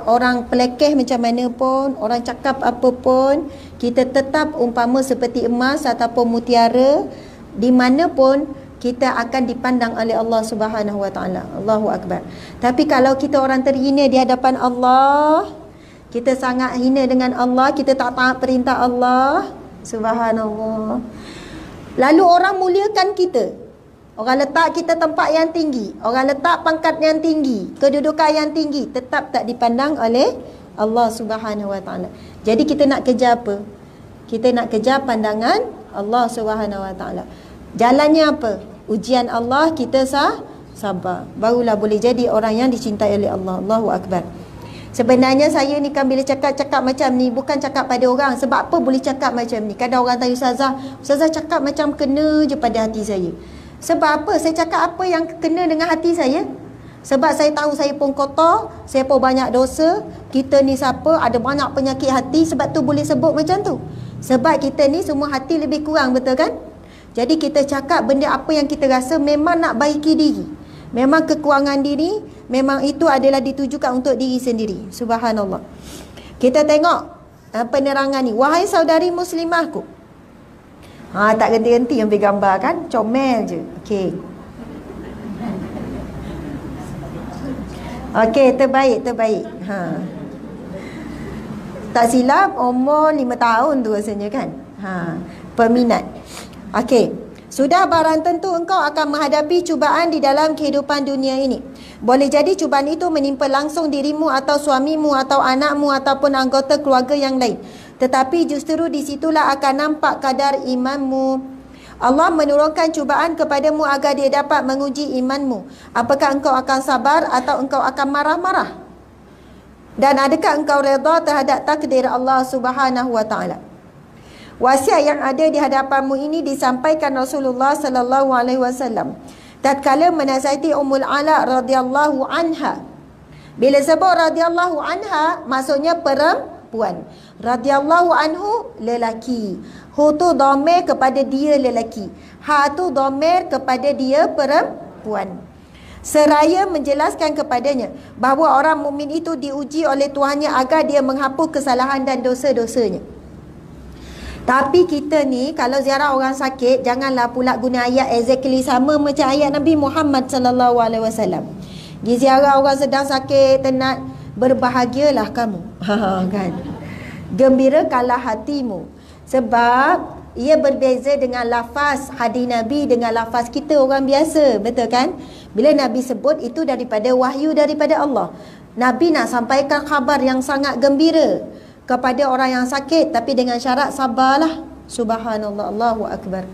orang pelekeh macam mana pun, orang cakap apa pun, kita tetap umpama seperti emas ataupun mutiara, di mana pun kita akan dipandang oleh Allah Subhanahu Wa Taala. Allahu Akbar. Tapi kalau kita orang terhina di hadapan Allah, kita sangat hina dengan Allah, kita tak taat perintah Allah, subhanallah. Lalu orang muliakan kita. Orang letak kita tempat yang tinggi, orang letak pangkat yang tinggi, kedudukan yang tinggi, tetap tak dipandang oleh Allah Subhanahu Wa Taala. Jadi kita nak kejar apa? Kita nak kejar pandangan Allah Subhanahu Wa Taala. Jalannya apa? Ujian Allah, kita sabar. Barulah boleh jadi orang yang dicintai oleh Allah. Allahu Akbar. Sebenarnya saya ni kan bila cakap macam ni, bukan cakap pada orang. Sebab apa boleh cakap macam ni? Kadang orang tanya Ustazah cakap macam kena je pada hati saya. Sebab apa? Saya cakap apa yang kena dengan hati saya? Sebab saya tahu saya pun kotor, saya pun banyak dosa. Kita ni siapa? Ada banyak penyakit hati. Sebab tu boleh sebut macam tu. Sebab kita ni semua hati lebih kurang, betul kan? Jadi kita cakap benda apa yang kita rasa memang nak baiki diri. Memang kekurangan diri, memang itu adalah ditujukan untuk diri sendiri. Subhanallah. Kita tengok penerangan ni. Wahai saudari muslimahku. Tak ganti-ganti ambil gambar kan? Comel je. Okey. Okey, terbaik. Tak silap umur 5 tahun tu rasanya kan? Peminat. Okey. Sudah barang tentu engkau akan menghadapi cubaan di dalam kehidupan dunia ini. Boleh jadi cubaan itu menimpa langsung dirimu atau suamimu atau anakmu ataupun anggota keluarga yang lain. Tetapi justru di situlah akan nampak kadar imanmu. Allah menurunkan cubaan kepadamu agar dia dapat menguji imanmu. Apakah engkau akan sabar atau engkau akan marah-marah? Dan adakah engkau redha terhadap takdir Allah Subhanahu Wa Taala? Wasiat yang ada di hadapanmu ini disampaikan Rasulullah sallallahu alaihi wasallam tatkala menasihati Ummul Ala radhiyallahu anha. Bila sebut radhiyallahu anha maksudnya perempuan, radhiyallahu anhu lelaki. Hu tu dhamir kepada dia lelaki, ha tu dhamir kepada dia perempuan. Seraya menjelaskan kepadanya bahawa orang mukmin itu diuji oleh Tuhannya agar dia menghapus kesalahan dan dosa-dosanya. Tapi kita ni kalau ziarah orang sakit, janganlah pula guna ayat exactly sama macam ayat Nabi Muhammad sallallahu alaihi wasallam. Pergi ziarah orang sedang sakit, tenat, berbahagialah kamu. Kan? Gembirakanlah hatimu. Sebab ia berbeza dengan lafaz hadis Nabi dengan lafaz kita orang biasa. Betul kan? Bila Nabi sebut itu daripada wahyu daripada Allah. Nabi nak sampaikan khabar yang sangat gembira kepada orang yang sakit, tapi dengan syarat sabarlah. Subhanallah, Allahu Akbar.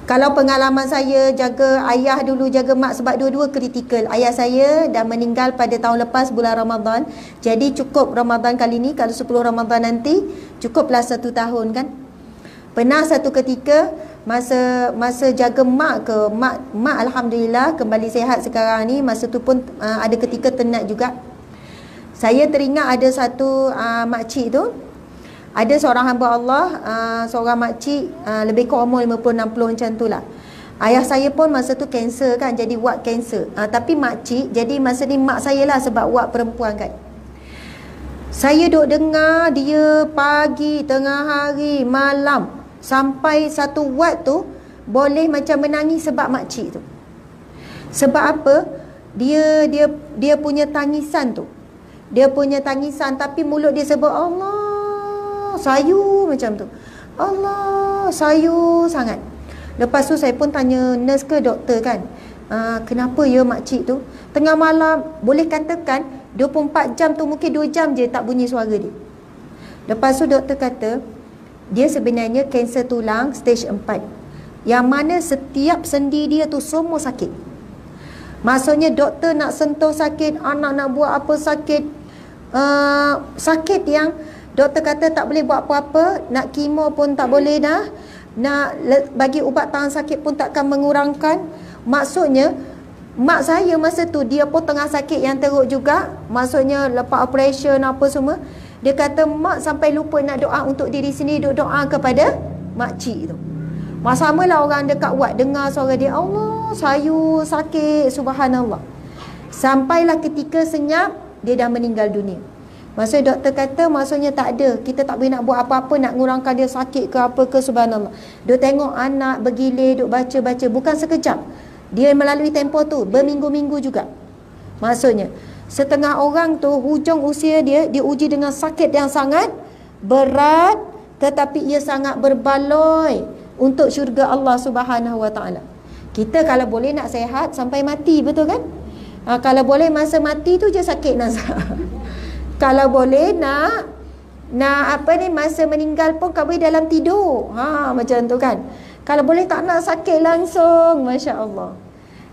Kalau pengalaman saya jaga ayah dulu, jaga mak, sebab dua-dua kritikal. Ayah saya dah meninggal pada tahun lepas bulan Ramadan. Jadi cukup Ramadan kali ni, kalau 10 Ramadan nanti cukuplah 1 tahun kan. Pernah satu ketika masa jaga mak mak alhamdulillah kembali sihat sekarang ni. Masa tu pun ada ketika tenat juga. Saya teringat ada satu makcik tu, ada seorang hamba Allah, seorang makcik lebih kurang umur 50-60 macam tu lah. Ayah saya pun masa tu kanser kan, jadi ward kanser. Tapi makcik, jadi masa ni mak saya lah sebab ward perempuan kan. Saya duk dengar dia pagi, tengah hari, malam, sampai satu ward tu boleh macam menangis sebab makcik tu. Sebab apa? Dia punya tangisan tu. Dia punya tangisan, tapi mulut dia sebut Allah, sayu macam tu. Allah, sayu sangat. Lepas tu saya pun tanya nurse ke doktor kan, kenapa ya makcik tu tengah malam, boleh katakan 24 jam tu mungkin 2 jam je tak bunyi suara dia. Lepas tu doktor kata dia sebenarnya kanser tulang stage 4, yang mana setiap sendi dia tu semua sakit. Maksudnya doktor nak sentuh sakit, anak nak buat apa sakit, sakit yang doktor kata tak boleh buat apa-apa, nak kemo pun tak boleh dah, nak bagi ubat tahan sakit pun takkan mengurangkan. Maksudnya mak saya masa tu dia pun tengah sakit yang teruk juga, maksudnya lepas operation apa semua. Dia kata mak sampai lupa nak doa untuk diri sendiri, duk doa kepada makcik tu. Sama-samalah orang dekat wad dengar suara dia, Allah, sayu, sakit, subhanallah. Sampailah ketika senyap, dia dah meninggal dunia. Maksudnya doktor kata, maksudnya tak ada, kita tak boleh nak buat apa-apa nak ngurangkan dia sakit ke apa ke, subhanallah. Duk tengok anak bergilir, duk baca-baca, bukan sekejap. Dia melalui tempoh tu, berminggu-minggu juga. Maksudnya, setengah orang tu, hujung usia dia diuji dengan sakit yang sangat berat, tetapi ia sangat berbaloi untuk syurga Allah Subhanahu Wa Taala. Kita kalau boleh nak sehat sampai mati, betul kan? Kalau boleh masa mati tu je sakit nazar. Kalau boleh nak masa meninggal pun kau boleh dalam tidur. Macam tu kan. Kalau boleh tak nak sakit langsung, masya-Allah.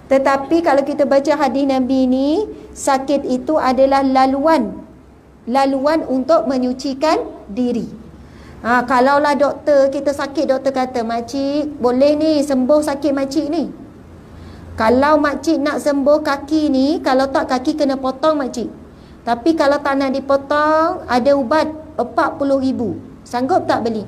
Tetapi kalau kita baca hadis Nabi ni, sakit itu adalah laluan untuk menyucikan diri. Kalaulah doktor kita sakit, doktor kata, makcik boleh ni sembuh sakit makcik ni. Kalau makcik nak sembuh kaki ni, kalau tak kaki kena potong makcik. Tapi kalau tak nak dipotong, ada ubat 40,000. Sanggup tak beli?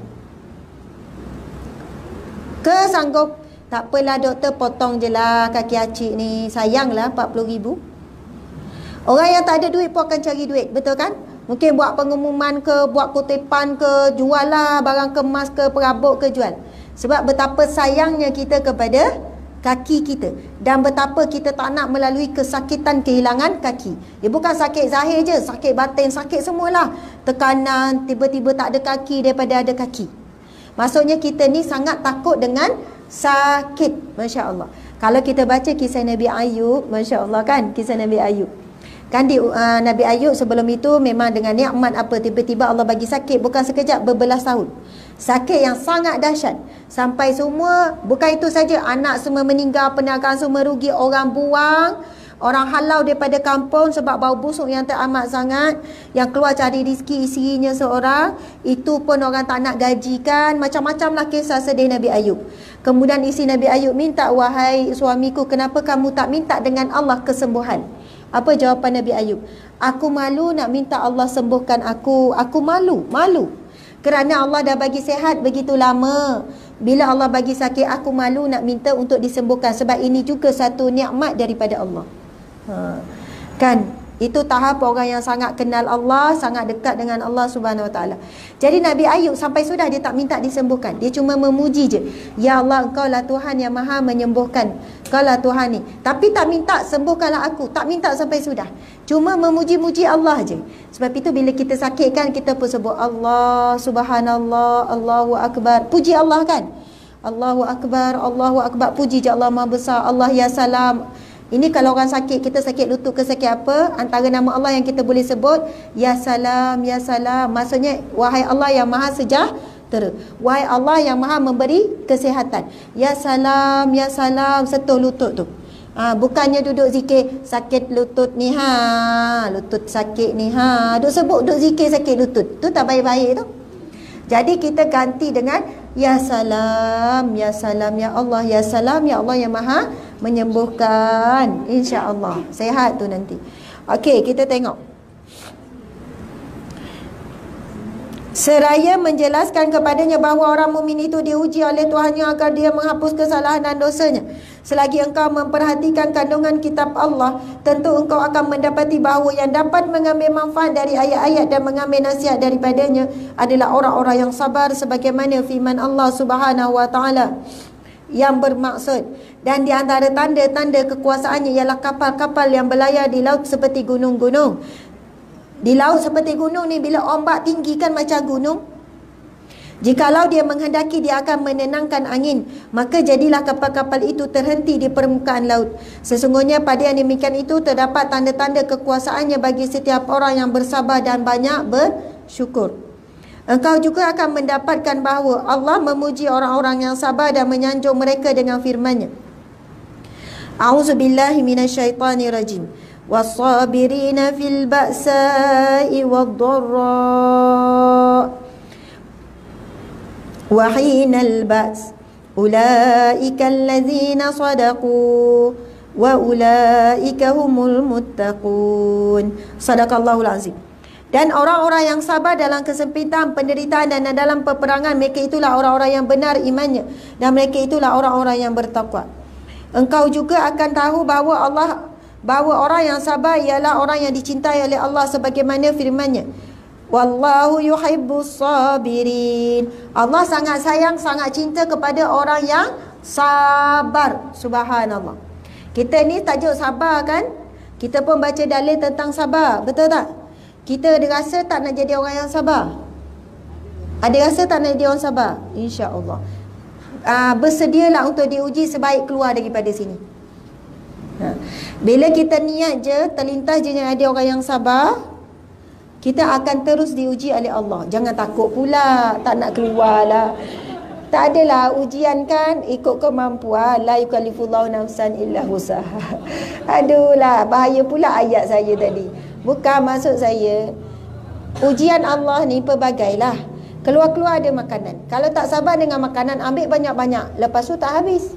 Ke sanggup? Tak apalah doktor, potong je lah kaki acik ni. Sayanglah 40,000. Orang yang tak ada duit pun akan cari duit, betul kan? Mungkin buat pengumuman ke, buat kutipan ke, jual lah barang kemas ke, perabot ke, jual. Sebab betapa sayangnya kita kepada kaki kita, dan betapa kita tak nak melalui kesakitan kehilangan kaki. Dia bukan sakit zahir je, sakit batin, sakit semualah. Tekanan, tiba-tiba tak ada kaki daripada ada kaki. Maksudnya kita ni sangat takut dengan sakit. Masya Allah. Kalau kita baca kisah Nabi Ayub, Masya Allah kan, kisah Nabi Ayub kan, Nabi Ayub sebelum itu memang dengan nikmat apa, tiba-tiba Allah bagi sakit, bukan sekejap, berbelas tahun. Sakit yang sangat dahsyat, sampai semua, bukan itu saja, anak semua meninggal, perniagaan semua rugi, orang buang, orang halau daripada kampung sebab bau busuk yang teramat sangat. Yang keluar cari rezeki isterinya seorang, itu pun orang tak nak gajikan. Macam-macam lah kisah sedih Nabi Ayub. Kemudian isteri Nabi Ayub minta, wahai suamiku, kenapa kamu tak minta dengan Allah kesembuhan? Apa jawapan Nabi Ayub? Aku malu nak minta Allah sembuhkan aku. Aku malu. Kerana Allah dah bagi sehat begitu lama. Bila Allah bagi sakit, aku malu nak minta untuk disembuhkan. Sebab ini juga satu nikmat daripada Allah. Kan? Itu tahap orang yang sangat kenal Allah, sangat dekat dengan Allah Subhanahu Wa Taala. Jadi Nabi Ayub sampai sudah dia tak minta disembuhkan. Dia cuma memuji je. Ya Allah, Engkau lah Tuhan yang maha menyembuhkan. Engkau lah Tuhan ni. Tapi tak minta sembuhkanlah aku. Tak minta sampai sudah. Cuma memuji-muji Allah je. Sebab itu bila kita sakit kan, kita pun sebut Allah, Subhanallah, Allahu Akbar. Puji Allah kan? Allahu Akbar, Allahu Akbar. Puji je Allah Maha Besar. Allah ya salam. Ini kalau orang sakit, kita sakit lutut ke sakit apa, antara nama Allah yang kita boleh sebut, Ya Salam, Ya Salam. Maksudnya, wahai Allah yang maha sejahtera, wahai Allah yang maha memberi kesihatan. Ya Salam, Ya Salam, sentuh lutut tu. Bukannya duduk zikir, sakit lutut ni lutut sakit ni duk sebut, duk zikir sakit lutut. Tu tak baik-baik tu. Jadi kita ganti dengan Ya Salam, Ya Salam, Ya Allah, Ya Salam, Ya Allah yang maha menyembuhkan. InsyaAllah sehat tu nanti. Okey, kita tengok. Seraya menjelaskan kepadanya bahawa orang mukmin itu diuji oleh Tuhannya agar dia menghapus kesalahan dan dosanya. Selagi engkau memperhatikan kandungan kitab Allah, tentu engkau akan mendapati bahawa yang dapat mengambil manfaat dari ayat-ayat dan mengambil nasihat daripadanya adalah orang-orang yang sabar, sebagaimana firman Allah Subhanahu Wa Taala yang bermaksud, dan di antara tanda-tanda kekuasaannya ialah kapal-kapal yang berlayar di laut seperti gunung-gunung. Di laut seperti gunung ni, bila ombak tinggi kan macam gunung. Jikalau dia menghendaki, dia akan menenangkan angin, maka jadilah kapal-kapal itu terhenti di permukaan laut. Sesungguhnya pada yang demikian itu terdapat tanda-tanda kekuasaannya bagi setiap orang yang bersabar dan banyak bersyukur. Engkau juga akan mendapatkan bahawa Allah memuji orang-orang yang sabar dan menyanjung mereka dengan firman-Nya. A'udzubillahi minasyaitonirrajim. Was-sabirina fil ba'sa'i wad-dharra wa hinal ba's ulaika allazina sadaqu wa ulaika humul muttaqun. Sadaqallahul azim. Dan orang-orang yang sabar dalam kesempitan, penderitaan dan dalam peperangan, mereka itulah orang-orang yang benar imannya, dan mereka itulah orang-orang yang bertakwa. Engkau juga akan tahu bahawa orang yang sabar ialah orang yang dicintai oleh Allah, sebagaimana firman-Nya, Wallahu yuhibbus sabirin. Allah sangat sayang, sangat cinta kepada orang yang sabar. Subhanallah. Kita ni tajuk sabar kan? Kita pun baca dalil tentang sabar, betul tak? Kita ada rasa tak nak jadi orang yang sabar? Ada rasa tak nak jadi orang sabar? InsyaAllah. Bersedialah untuk diuji sebaik keluar daripada sini. Bila kita niat je, terlintas je ada orang yang sabar, kita akan terus diuji oleh Allah. Jangan takut pula, tak nak keluar lah. Tak adalah ujian kan, ikut kemampuan. La yukallifullahu nafsan illa wusaha. Aduh lah, bahaya pula ayat saya tadi. Bukan maksud saya, ujian Allah ni pelbagai lah. Keluar-keluar ada makanan. Kalau tak sabar dengan makanan, ambil banyak-banyak, lepas tu tak habis.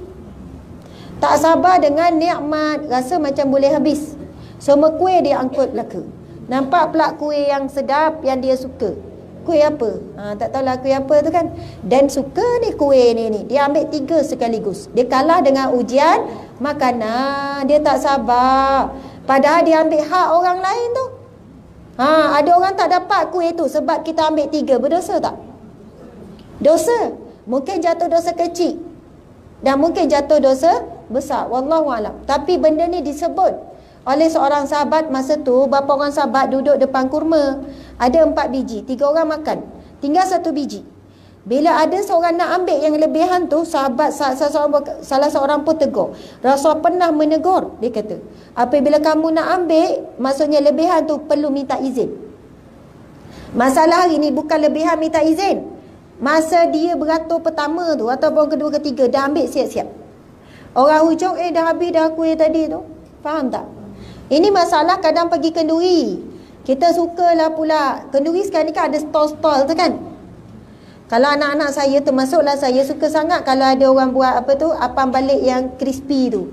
Tak sabar dengan nikmat, rasa macam boleh habis. Semua kuih dia angkut belaka. Nampak pula kuih yang sedap, yang dia suka. Kuih apa? Tak tahulah kuih apa tu kan. Dan suka ni kuih ni. Dia ambil 3 sekaligus. Dia kalah dengan ujian makanan. Dia tak sabar. Padahal dia ambil hak orang lain tu. Ada orang tak dapat kuih tu sebab kita ambil 3. Berdosa tak? Dosa. Mungkin jatuh dosa kecil, dan mungkin jatuh dosa besar. Wallahualam. Tapi benda ni disebut oleh seorang sahabat masa tu. Berapa orang sahabat duduk depan kurma, ada 4 biji, 3 orang makan, tinggal 1 biji. Bila ada seorang nak ambil yang lebihan tu, sahabat salah seorang pun tegur. Rasul pernah menegur, dia kata, apabila kamu nak ambil, maksudnya lebihan tu perlu minta izin. Masalah hari ni bukan lebihan minta izin. Masa dia beratur pertama tu ataupun kedua ketiga, dah ambil siap-siap. Orang hujung dah habis dah kuih tadi tu. Faham tak? Ini masalah kadang pergi kenduri. Kita sukalah pula. Kenduri sekarang ni kan ada stall-stall tu kan. Kalau anak-anak saya, termasuklah saya, suka sangat kalau ada orang buat apa tu, apam balik yang crispy tu,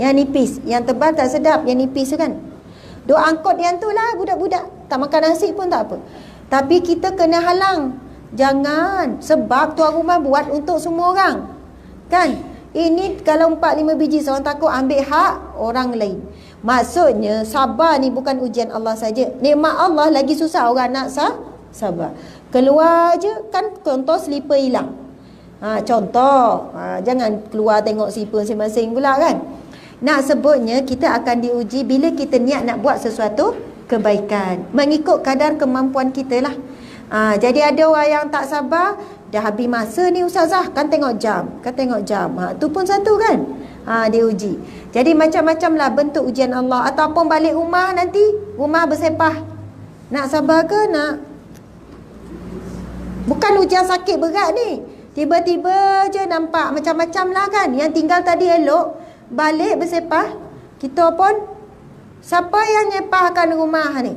yang nipis. Yang tebal tak sedap, yang nipis tu kan. Duk angkut yang tu lah budak-budak. Tak makan nasi pun tak apa. Tapi kita kena halang. Jangan. Sebab tuan rumah buat untuk semua orang kan. Ini kalau 4-5 biji seorang takut ambil hak orang lain. Maksudnya sabar ni bukan ujian Allah saja. Nikmat Allah lagi susah orang nak sabar. Keluar je kan, contoh slipper hilang. Contoh, jangan keluar tengok slipper masing-masing pula kan. Nak sebutnya kita akan diuji bila kita niat nak buat sesuatu kebaikan, mengikut kadar kemampuan kita lah. Jadi ada orang yang tak sabar, dah habis masa ni ustazah, kan tengok jam. Tu pun satu kan. Dia uji. Jadi macam-macam lah bentuk ujian Allah. Ataupun balik rumah nanti, rumah bersepah. Nak sabar ke nak? Bukan ujian sakit berat ni. Tiba-tiba je nampak macam-macam lah kan. Yang tinggal tadi elok, balik bersepah. Kita pun, siapa yang nyepahkan rumah ni?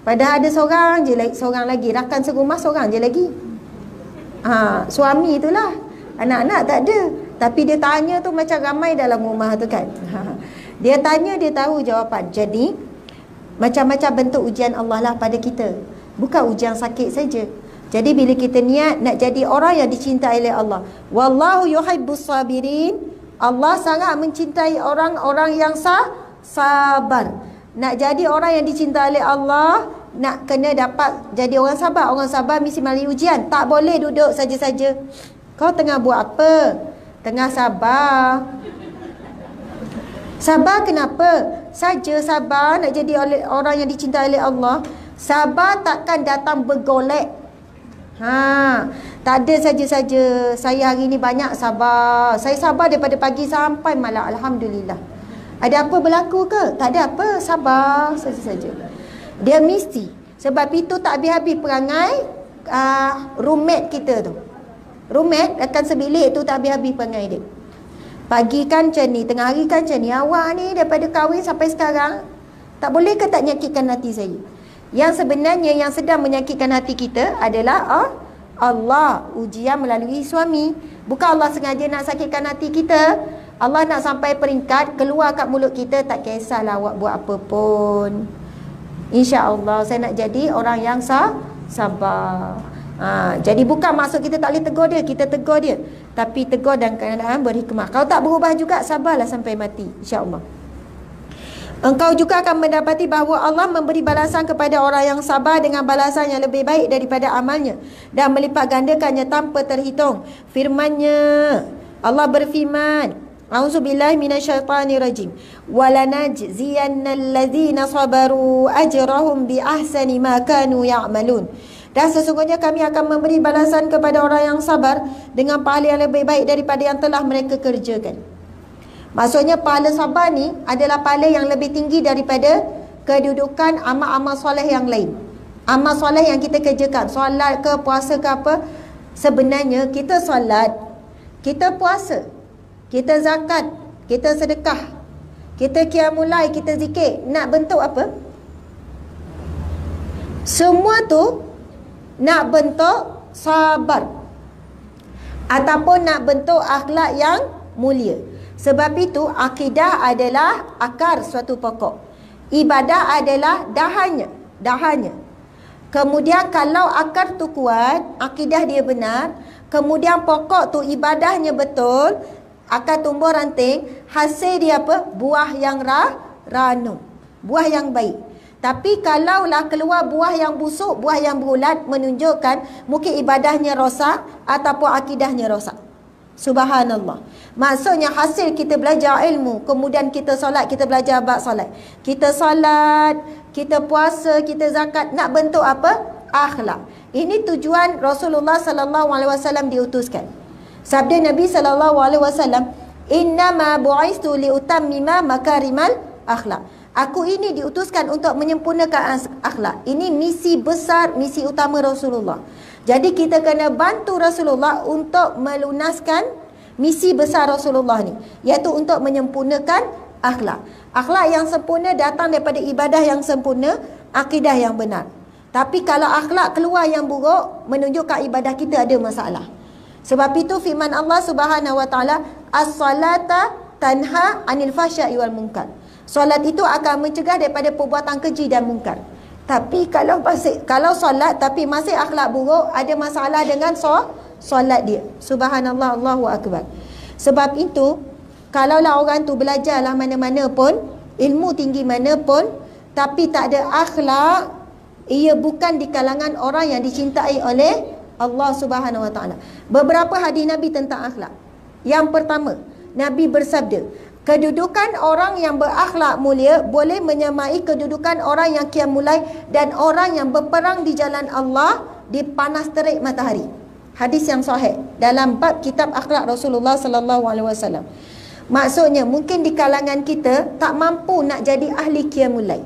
Padahal ada seorang lagi. Rakan serumah seorang je lagi. Suami itulah. Anak-anak tak ada. Tapi dia tanya tu macam ramai dalam rumah tu kan. Dia tanya, dia tahu jawapan. Jadi macam-macam bentuk ujian Allah lah pada kita. Bukan ujian sakit saja. Jadi bila kita niat nak jadi orang yang dicintai oleh Allah, wallahu yuhibbus sabirin, Allah sangat mencintai orang-orang yang sabar. Nak jadi orang yang dicintai oleh Allah, nak kena dapat jadi orang sabar. Orang sabar mesti melalui ujian. Tak boleh duduk saja-saja. Kau tengah buat apa? Tengah sabar. Sabar kenapa? Saja sabar nak jadi orang yang dicintai oleh Allah. Sabar takkan datang bergolek. Tak ada saja-saja. Saya hari ni banyak sabar. Saya sabar daripada pagi sampai malam. Alhamdulillah. Ada apa berlaku ke? Tak ada apa. Sabar saja-saja. Dia mesti. Sebab itu tak habis-habis perangai roommate kita tu. Roommate akan sebilik tu tak habis-habis perangai dia. Pagi kan macam ni, tengah hari kan macam ni. Awak ni daripada kahwin sampai sekarang, tak boleh ke tak menyakitkan hati saya? Yang sebenarnya yang sedang menyakitkan hati kita adalah Allah. Ujian melalui suami. Bukan Allah sengaja nak sakitkan hati kita. Allah nak sampai peringkat keluar kat mulut kita, tak kisahlah awak buat apa pun, InsyaAllah saya nak jadi orang yang sabar. Jadi bukan maksud kita tak boleh tegur dia, kita tegur dia, tapi tegur dan keadaan berhikmah. Kalau tak berubah juga, sabarlah sampai mati, insyaAllah. Engkau juga akan mendapati bahawa Allah memberi balasan kepada orang yang sabar dengan balasan yang lebih baik daripada amalnya, dan melipat gandakannya tanpa terhitung. Firman-Nya, Allah berfirman, A'udzubillahi minasyaitanirrajim. Walanajziyannal ladzina sabaru ajrahum bi ahsani ma kanu ya'malun. Dan sesungguhnya kami akan memberi balasan kepada orang yang sabar dengan pahala yang lebih baik daripada yang telah mereka kerjakan. Maksudnya pahala sabar ni adalah pahala yang lebih tinggi daripada kedudukan amal-amal soleh yang lain. Amal soleh yang kita kerjakan, solat ke, puasa ke apa. Sebenarnya kita solat, kita puasa, kita zakat, kita sedekah, kita qiyamul lail, kita zikir. Nak bentuk apa? Semua tu nak bentuk sabar, ataupun nak bentuk akhlak yang mulia. Sebab itu akidah adalah akar suatu pokok. Ibadah adalah dahannya. Kemudian kalau akar tu kuat, akidah dia benar, kemudian pokok tu ibadahnya betul, akan tumbuh ranting, hasil dia apa? Buah yang ranum, buah yang baik. Tapi kalaulah keluar buah yang busuk, buah yang berulat, menunjukkan mungkin ibadahnya rosak ataupun akidahnya rosak. Subhanallah. Maksudnya hasil kita belajar ilmu, kemudian kita solat, kita belajar bab solat, kita solat, kita puasa, kita zakat, nak bentuk apa? Akhlak. Ini tujuan Rasulullah sallallahu alaihi wasallam diutuskan. Sabda Nabi sallallahu alaihi wasallam, "Innama bu'istu liutammima makarimal akhlak." Aku ini diutuskan untuk menyempurnakan akhlak. Ini misi besar, misi utama Rasulullah. Jadi kita kena bantu Rasulullah untuk melunaskan misi besar Rasulullah ni, iaitu untuk menyempurnakan akhlak. Akhlak yang sempurna datang daripada ibadah yang sempurna, akidah yang benar. Tapi kalau akhlak keluar yang buruk, menunjukkan ibadah kita ada masalah. Sebab itu firman Allah Subhanahu wa taala, "As-salata tanha 'anil fahsya'i wal munkar." Solat itu akan mencegah daripada perbuatan keji dan mungkar. Tapi kalau solat tapi masih akhlak buruk, ada masalah dengan solat dia. Subhanallah, Allahu akbar. Sebab itu, kalaulah orang tu belajarlah mana-mana pun, ilmu tinggi mana pun, tapi tak ada akhlak, ia bukan di kalangan orang yang dicintai oleh Allah Subhanahu Wa Taala. Beberapa hadis Nabi tentang akhlak. Yang pertama, Nabi bersabda, kedudukan orang yang berakhlak mulia boleh menyamai kedudukan orang yang qiyamul lail dan orang yang berperang di jalan Allah di panas terik matahari. Hadis yang sahih dalam bab kitab akhlak Rasulullah sallallahu alaihi wasallam. Maksudnya mungkin di kalangan kita tak mampu nak jadi ahli qiyamul lail.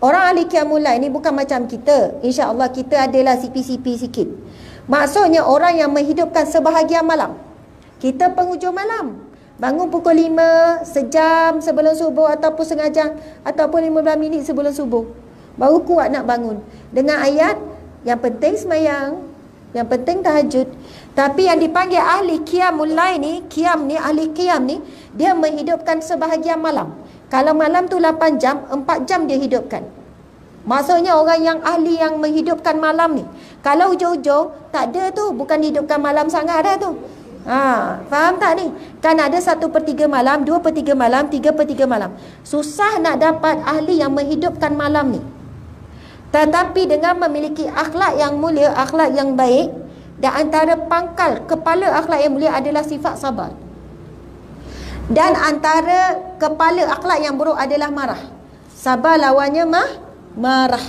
Orang ahli qiyamul lail ni bukan macam kita. Insya-Allah kita adalah sipi-sipi sikit. Maksudnya orang yang menghidupkan sebahagian malam. Kita penghujung malam. Bangun pukul 5, sejam sebelum subuh ataupun setengah jam ataupun 15 minit sebelum subuh. Baru kuat nak bangun. Dengan ayat, yang penting semayang, yang penting tahajud. Tapi yang dipanggil ahli qiyamul lail ni, qiyam ni, ahli qiyam ni, dia menghidupkan sebahagian malam. Kalau malam tu 8 jam, 4 jam dia hidupkan. Maksudnya orang yang ahli yang menghidupkan malam ni. Kalau hujung-hujung, tak ada tu, bukan hidupkan malam sangat dah tu. Faham tak ni? Kan ada 1/3 malam, 2/3 malam, 3/3 malam. Susah nak dapat ahli yang menghidupkan malam ni. Tetapi dengan memiliki akhlak yang mulia, akhlak yang baik, dan antara pangkal kepala akhlak yang mulia adalah sifat sabar. Dan antara kepala akhlak yang buruk adalah marah. Sabar lawannya marah.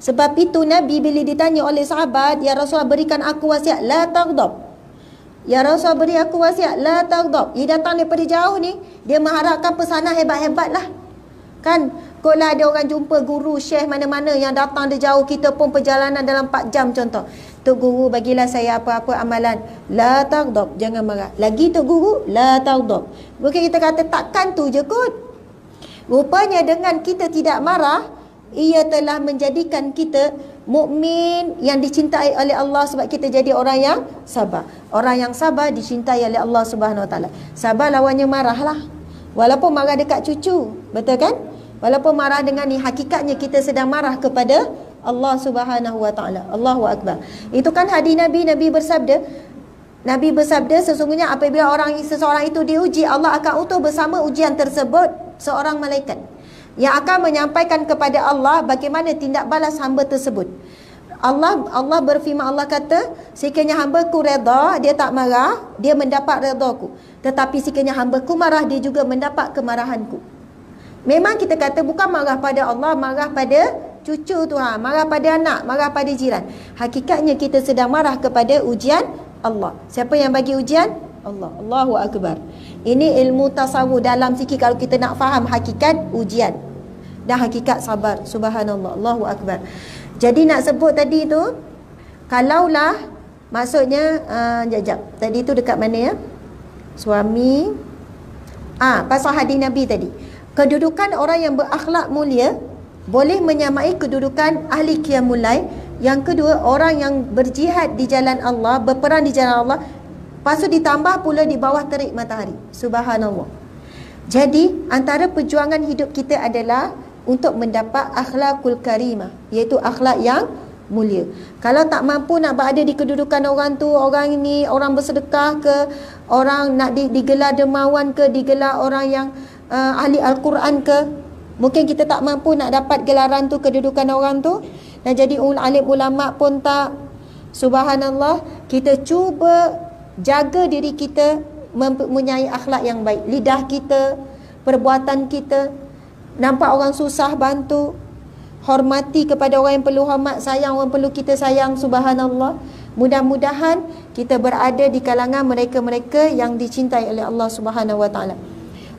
Sebab itu Nabi bila ditanya oleh sahabat, "Ya Rasulullah, berikan aku wasiat, la taghdab." "Ya Rasul, beri aku wasiat, la taghdab." Dia datang daripada jauh ni, dia mengharapkan pesanan hebat-hebat lah. Kan, kalau ada orang jumpa guru, syekh mana-mana yang datang dari jauh, kita pun perjalanan dalam 4 jam contoh. "Tok Guru, bagilah saya apa-apa amalan." "La taghdab," jangan marah. Lagi Tok Guru, "La taghdab." Bukan kita kata takkan tu je kot. Rupanya dengan kita tidak marah, ia telah menjadikan kita mukmin yang dicintai oleh Allah sebab kita jadi orang yang sabar. Orang yang sabar dicintai oleh Allah Subhanahu Wa Taala. Sabar lawannya marahlah. Walaupun marah dekat cucu, betul kan? Walaupun marah dengan ni, hakikatnya kita sedang marah kepada Allah Subhanahu Wa Taala. Allahu Akbar. Itu kan hadis Nabi. Nabi bersabda, sesungguhnya apabila seseorang itu diuji, Allah akan utus bersama ujian tersebut seorang malaikat yang akan menyampaikan kepada Allah bagaimana tindak balas hamba tersebut. Allah berfirman, Allah kata, sekiranya hamba-Ku redha, dia tak marah, dia mendapat redha-Ku. Tetapi sekiranya hamba-Ku marah, dia juga mendapat kemarahan-Ku. Memang kita kata bukan marah pada Allah, marah pada cucu tu, marah pada anak, marah pada jiran. Hakikatnya kita sedang marah kepada ujian Allah. Siapa yang bagi ujian? Allah. Allahu Akbar. Ini ilmu tasawuf dalam sikit kalau kita nak faham hakikat ujian dan hakikat sabar. Subhanallah. Allahu Akbar. Jadi nak sebut tadi tu, kalaulah maksudnya jap. Tadi tu dekat mana ya? Suami. Pasal hadis Nabi tadi. Kedudukan orang yang berakhlak mulia boleh menyamai kedudukan ahli qiyamul lail. Yang kedua, orang yang berjihad di jalan Allah, berperang di jalan Allah. Lepas tu ditambah pula di bawah terik matahari. Subhanallah. Jadi antara perjuangan hidup kita adalah untuk mendapat akhlakul karimah, iaitu akhlak yang mulia. Kalau tak mampu nak berada di kedudukan orang tu, orang ini, orang bersedekah ke, orang nak digelar dermawan ke, digelar orang yang ahli Al-Quran ke, mungkin kita tak mampu nak dapat gelaran tu, kedudukan orang tu, dan jadi alim ulama pun tak. Subhanallah. Kita cuba jaga diri kita mempunyai akhlak yang baik. Lidah kita, perbuatan kita, nampak orang susah bantu, hormati kepada orang yang perlu hormat, sayang orang perlu kita sayang. Subhanallah. Mudah-mudahan kita berada di kalangan mereka-mereka yang dicintai oleh Allah Subhanahu Wa Taala.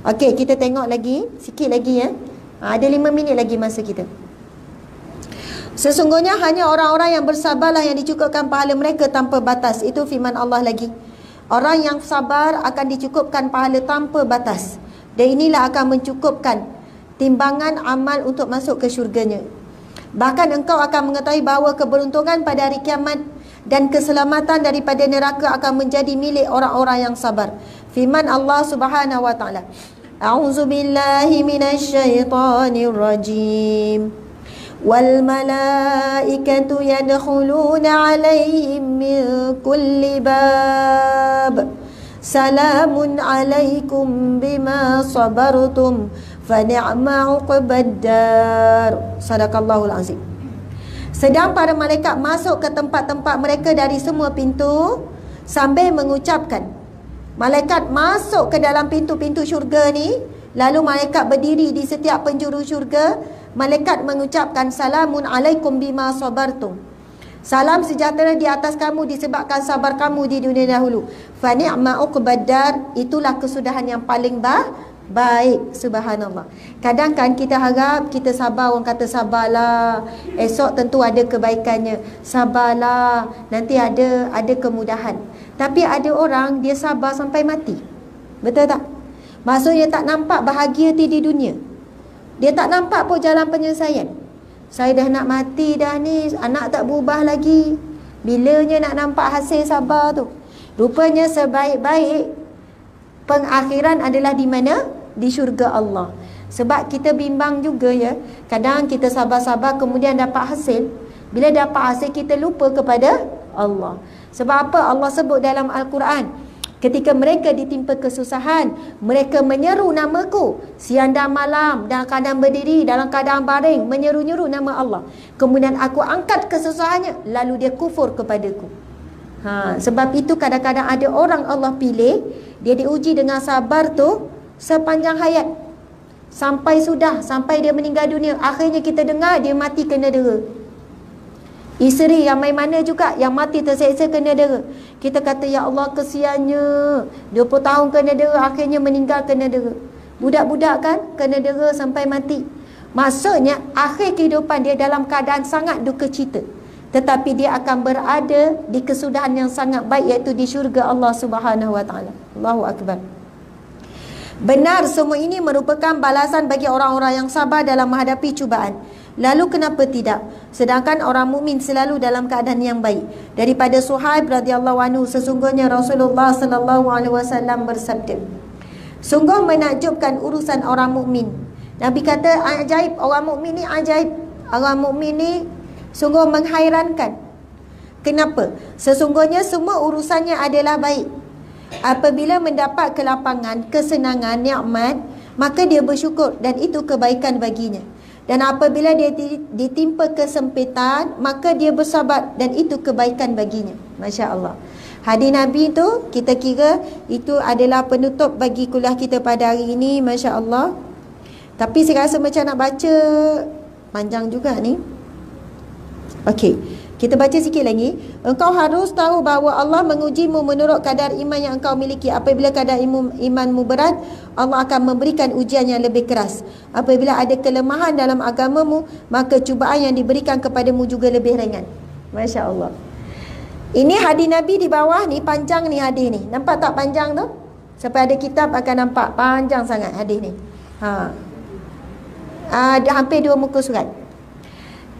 Okey, kita tengok lagi, sikit lagi ya. Ada 5 minit lagi masa kita. Sesungguhnya hanya orang-orang yang bersabarlah yang dicukupkan pahala mereka tanpa batas. Itu firman Allah lagi. Orang yang sabar akan dicukupkan pahala tanpa batas. Dan inilah akan mencukupkan timbangan amal untuk masuk ke syurganya. Bahkan engkau akan mengetahui bahawa keberuntungan pada hari kiamat dan keselamatan daripada neraka akan menjadi milik orang-orang yang sabar. Firman Allah Subhanahu Wa Taala. A'udzu billahi minasy syaithanir rajim. Wal malaikatu yadkhuluna 'alaihim min kulli bab. Salamun alaikum bima sabartum fa ni'ma uqbaddar. Sadaqallahul azim. Sedang para malaikat masuk ke tempat-tempat mereka dari semua pintu sambil mengucapkan. Malaikat masuk ke dalam pintu-pintu syurga ni, lalu malaikat berdiri di setiap penjuru syurga. Malaikat mengucapkan salamun alaikum bima sabartum. Salam sejahtera di atas kamu disebabkan sabar kamu di dunia dahulu. Fa ni'ma uqbaddar, itulah kesudahan yang paling baik. Subhanallah. Kadang kan kita harap kita sabar, orang kata sabarlah, esok tentu ada kebaikannya. Sabarlah, nanti ada kemudahan. Tapi ada orang dia sabar sampai mati. Betul tak? Maksudnya tak nampak bahagia di dunia. Dia tak nampak pun jalan penyelesaian. Saya dah nak mati dah ni, anak tak berubah lagi. Bilanya nak nampak hasil sabar tu? Rupanya sebaik-baik pengakhiran adalah di mana? Di syurga Allah. Sebab kita bimbang juga ya. Kadang kita sabar-sabar kemudian dapat hasil. Bila dapat hasil kita lupa kepada Allah. Sebab apa Allah sebut dalam Al-Quran? Ketika mereka ditimpa kesusahan, mereka menyeru namaku siang dan malam, dalam keadaan berdiri, dalam keadaan baring, menyeru-nyeru nama Allah. Kemudian aku angkat kesusahannya, lalu dia kufur kepadaku. Sebab itu kadang-kadang ada orang Allah pilih, dia diuji dengan sabar tu sepanjang hayat. Sampai dia meninggal dunia. Akhirnya kita dengar dia mati kena dera. Isteri ramai mana juga yang mati terseksa kena dera. Kita kata ya Allah kesiannya, 20 tahun kena dera, akhirnya meninggal kena dera. Budak-budak kan kena dera sampai mati. Maksudnya akhir kehidupan dia dalam keadaan sangat duka cita. Tetapi dia akan berada di kesudahan yang sangat baik, iaitu di syurga Allah Subhanahu wa taala. Allahu akbar. Benar semua ini merupakan balasan bagi orang-orang yang sabar dalam menghadapi cubaan. Lalu kenapa tidak? Sedangkan orang mukmin selalu dalam keadaan yang baik. Daripada Suhaib radhiyallahu anhu, sesungguhnya Rasulullah sallallahu alaihi wasallam bersabda, sungguh menakjubkan urusan orang mukmin. Nabi kata ajaib, orang mukmin ni ajaib. Orang mukmin ni sungguh menghairankan. Kenapa? Sesungguhnya semua urusannya adalah baik. Apabila mendapat kelapangan, kesenangan, nikmat, maka dia bersyukur dan itu kebaikan baginya. Dan apabila dia ditimpa kesempitan, maka dia bersabar dan itu kebaikan baginya. Masya Allah. Hadis Nabi tu kita kira itu adalah penutup bagi kuliah kita pada hari ini. Masya Allah. Tapi saya rasa macam nak baca panjang juga ni. Okey, kita baca sikit lagi. Engkau harus tahu bahawa Allah mengujimu menurut kadar iman yang engkau miliki. Apabila kadar imanmu berat, Allah akan memberikan ujian yang lebih keras. Apabila ada kelemahan dalam agamamu, maka cubaan yang diberikan kepadamu juga lebih ringan. Masya Allah. Ini hadis Nabi di bawah ni, panjang ni hadis ni. Nampak tak panjang tu? Sampai ada kitab akan nampak panjang sangat hadis ni. Dia hampir 2 muka surat.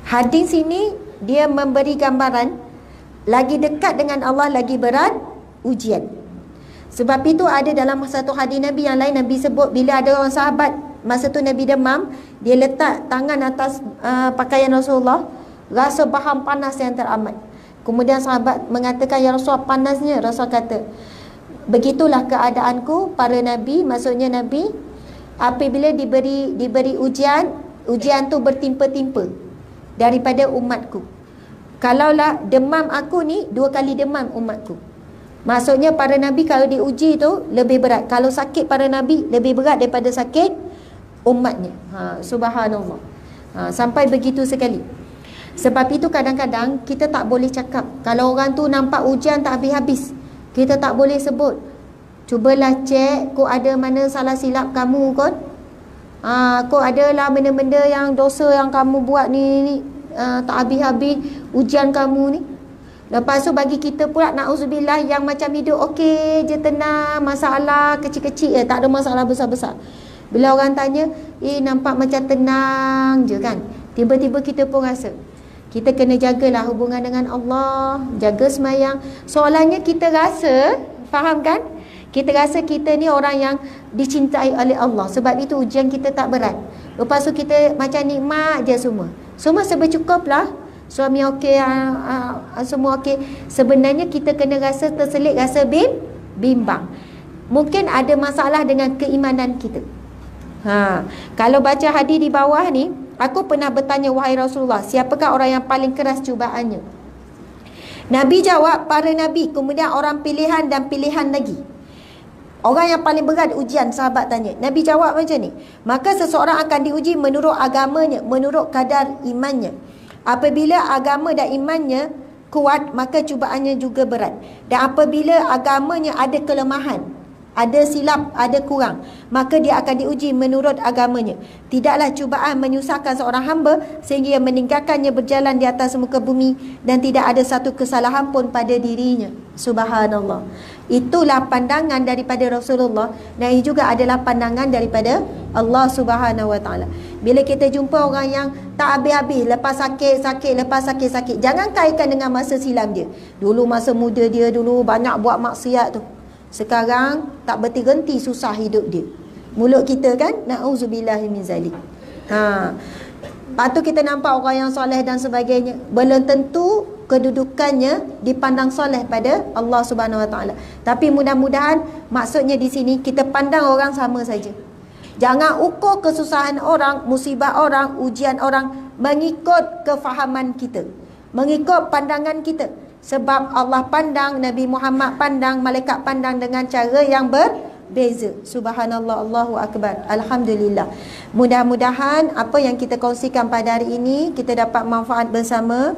Hadis sini dia memberi gambaran lagi dekat dengan Allah, lagi berat ujian. Sebab itu ada dalam satu hadis Nabi yang lain, Nabi sebut bila ada orang sahabat masa tu Nabi demam, dia letak tangan atas pakaian Rasulullah, rasa baham panas yang teramat. Kemudian sahabat mengatakan, ya Rasulullah panasnya. Rasul kata, begitulah keadaanku para Nabi. Maksudnya Nabi apabila diberi ujian tu bertimpa-timpa daripada umatku. Kalaulah demam aku ni 2 kali demam umatku. Maksudnya para Nabi kalau diuji tu lebih berat. Kalau sakit para Nabi lebih berat daripada sakit umatnya. Subhanallah. Sampai begitu sekali. Sebab itu kadang-kadang kita tak boleh cakap. Kalau orang tu nampak ujian tak habis-habis, kita tak boleh sebut, cubalah cek kok ada mana salah silap kamu kot. Kok adalah benda-benda yang dosa yang kamu buat ni tak habis-habis ujian kamu ni. Lepas tu bagi kita pula na'udzubillah yang macam hidup okey je, tenang, masalah kecil-kecil tak ada masalah besar-besar. Bila orang tanya, nampak macam tenang je kan, tiba-tiba kita pun rasa kita kena jagalah hubungan dengan Allah, jaga semayang. Soalannya kita rasa, faham kan? Kita rasa kita ni orang yang dicintai oleh Allah. Sebab itu ujian kita tak berat. Lepas tu kita macam nikmat je semua. Semua serba cukup lah. Suami okey, semua okey. Sebenarnya kita kena rasa terselit, rasa bimbang. Mungkin ada masalah dengan keimanan kita. Kalau baca hadis di bawah ni, aku pernah bertanya, wahai Rasulullah, siapakah orang yang paling keras cubaannya? Nabi jawab, para Nabi, kemudian orang pilihan dan pilihan lagi. Orang yang paling berat ujian, sahabat tanya. Nabi jawab macam ni, maka seseorang akan diuji menurut agamanya, menurut kadar imannya. Apabila agama dan imannya kuat, maka cubaannya juga berat. Dan apabila agamanya ada kelemahan, ada silap, ada kurang, maka dia akan diuji menurut agamanya. Tidaklah cubaan menyusahkan seorang hamba sehingga ia meninggalkannya berjalan di atas muka bumi dan tidak ada satu kesalahan pun pada dirinya. Subhanallah. Itulah pandangan daripada Rasulullah, dan ini juga adalah pandangan daripada Allah Subhanahu Wa Taala. Bila kita jumpa orang yang tak habis-habis, lepas sakit, jangan kaitkan dengan masa silam dia. Dulu masa muda dia dulu banyak buat maksiat tu. Sekarang tak berhenti susah hidup dia. Mulut kita kan, na'udzubillahi min zalik. Lepas tu kita nampak orang yang soleh dan sebagainya, belum tentu kedudukannya dipandang soleh pada Allah Subhanahu Wa Taala. Tapi mudah-mudahan maksudnya di sini kita pandang orang sama saja. Jangan ukur kesusahan orang, musibah orang, ujian orang mengikut kefahaman kita, mengikut pandangan kita. Sebab Allah pandang, Nabi Muhammad pandang, malaikat pandang dengan cara yang berbeza. Subhanallah, Allahu Akbar. Alhamdulillah. Mudah-mudahan apa yang kita kongsikan pada hari ini kita dapat manfaat bersama.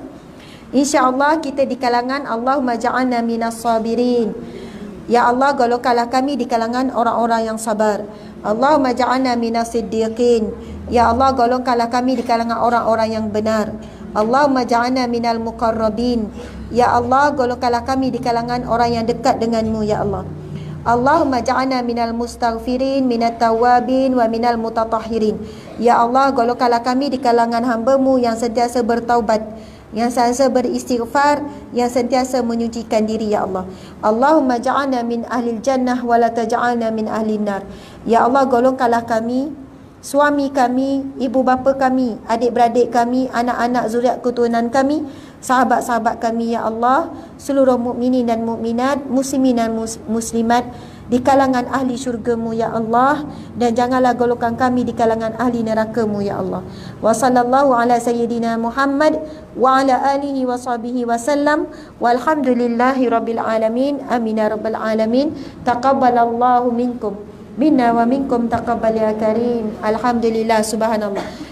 InsyaAllah kita di kalangan Allahumma ja'alna minas sabirin. Ya Allah, golongkanlah kami di kalangan orang-orang yang sabar. Allahumma ja'alna minas siddiqin. Ya Allah, golongkanlah kami di kalangan orang-orang yang benar. Allahumma ja'alna minal muqarrabin. Ya Allah, golongkanlah kami di kalangan orang yang dekat denganmu, ya Allah. Allahumma ja'alna minal mustaghfirin, minat tawabin, wa minal mutatahhirin. Ya Allah, golongkanlah kami di kalangan hamba-Mu yang sentiasa bertaubat, yang sentiasa beristighfar, yang sentiasa menyucikan diri, ya Allah. Allahumma ja'alna min ahlil jannah wa la taj'alna min ahlin nar. Ya Allah, golongkanlah kami, suami kami, ibu bapa kami, adik-beradik kami, anak-anak zuriat keturunan kami, sahabat-sahabat kami, ya Allah, seluruh mukminin dan mukminat, muslimin dan muslimat di kalangan ahli syurga-Mu, ya Allah, dan janganlah golongkan kami di kalangan ahli neraka-Mu, ya Allah. Wa sallallahu ala sayyidina Muhammad wa ala alihi wa sahbihi wa sallam, walhamdulillahi rabbil alamin. Amin ya rabbal alamin. Taqabbalallahu minkum minna wa minkum taqabbal ya karim. Alhamdulillah, subhanallah.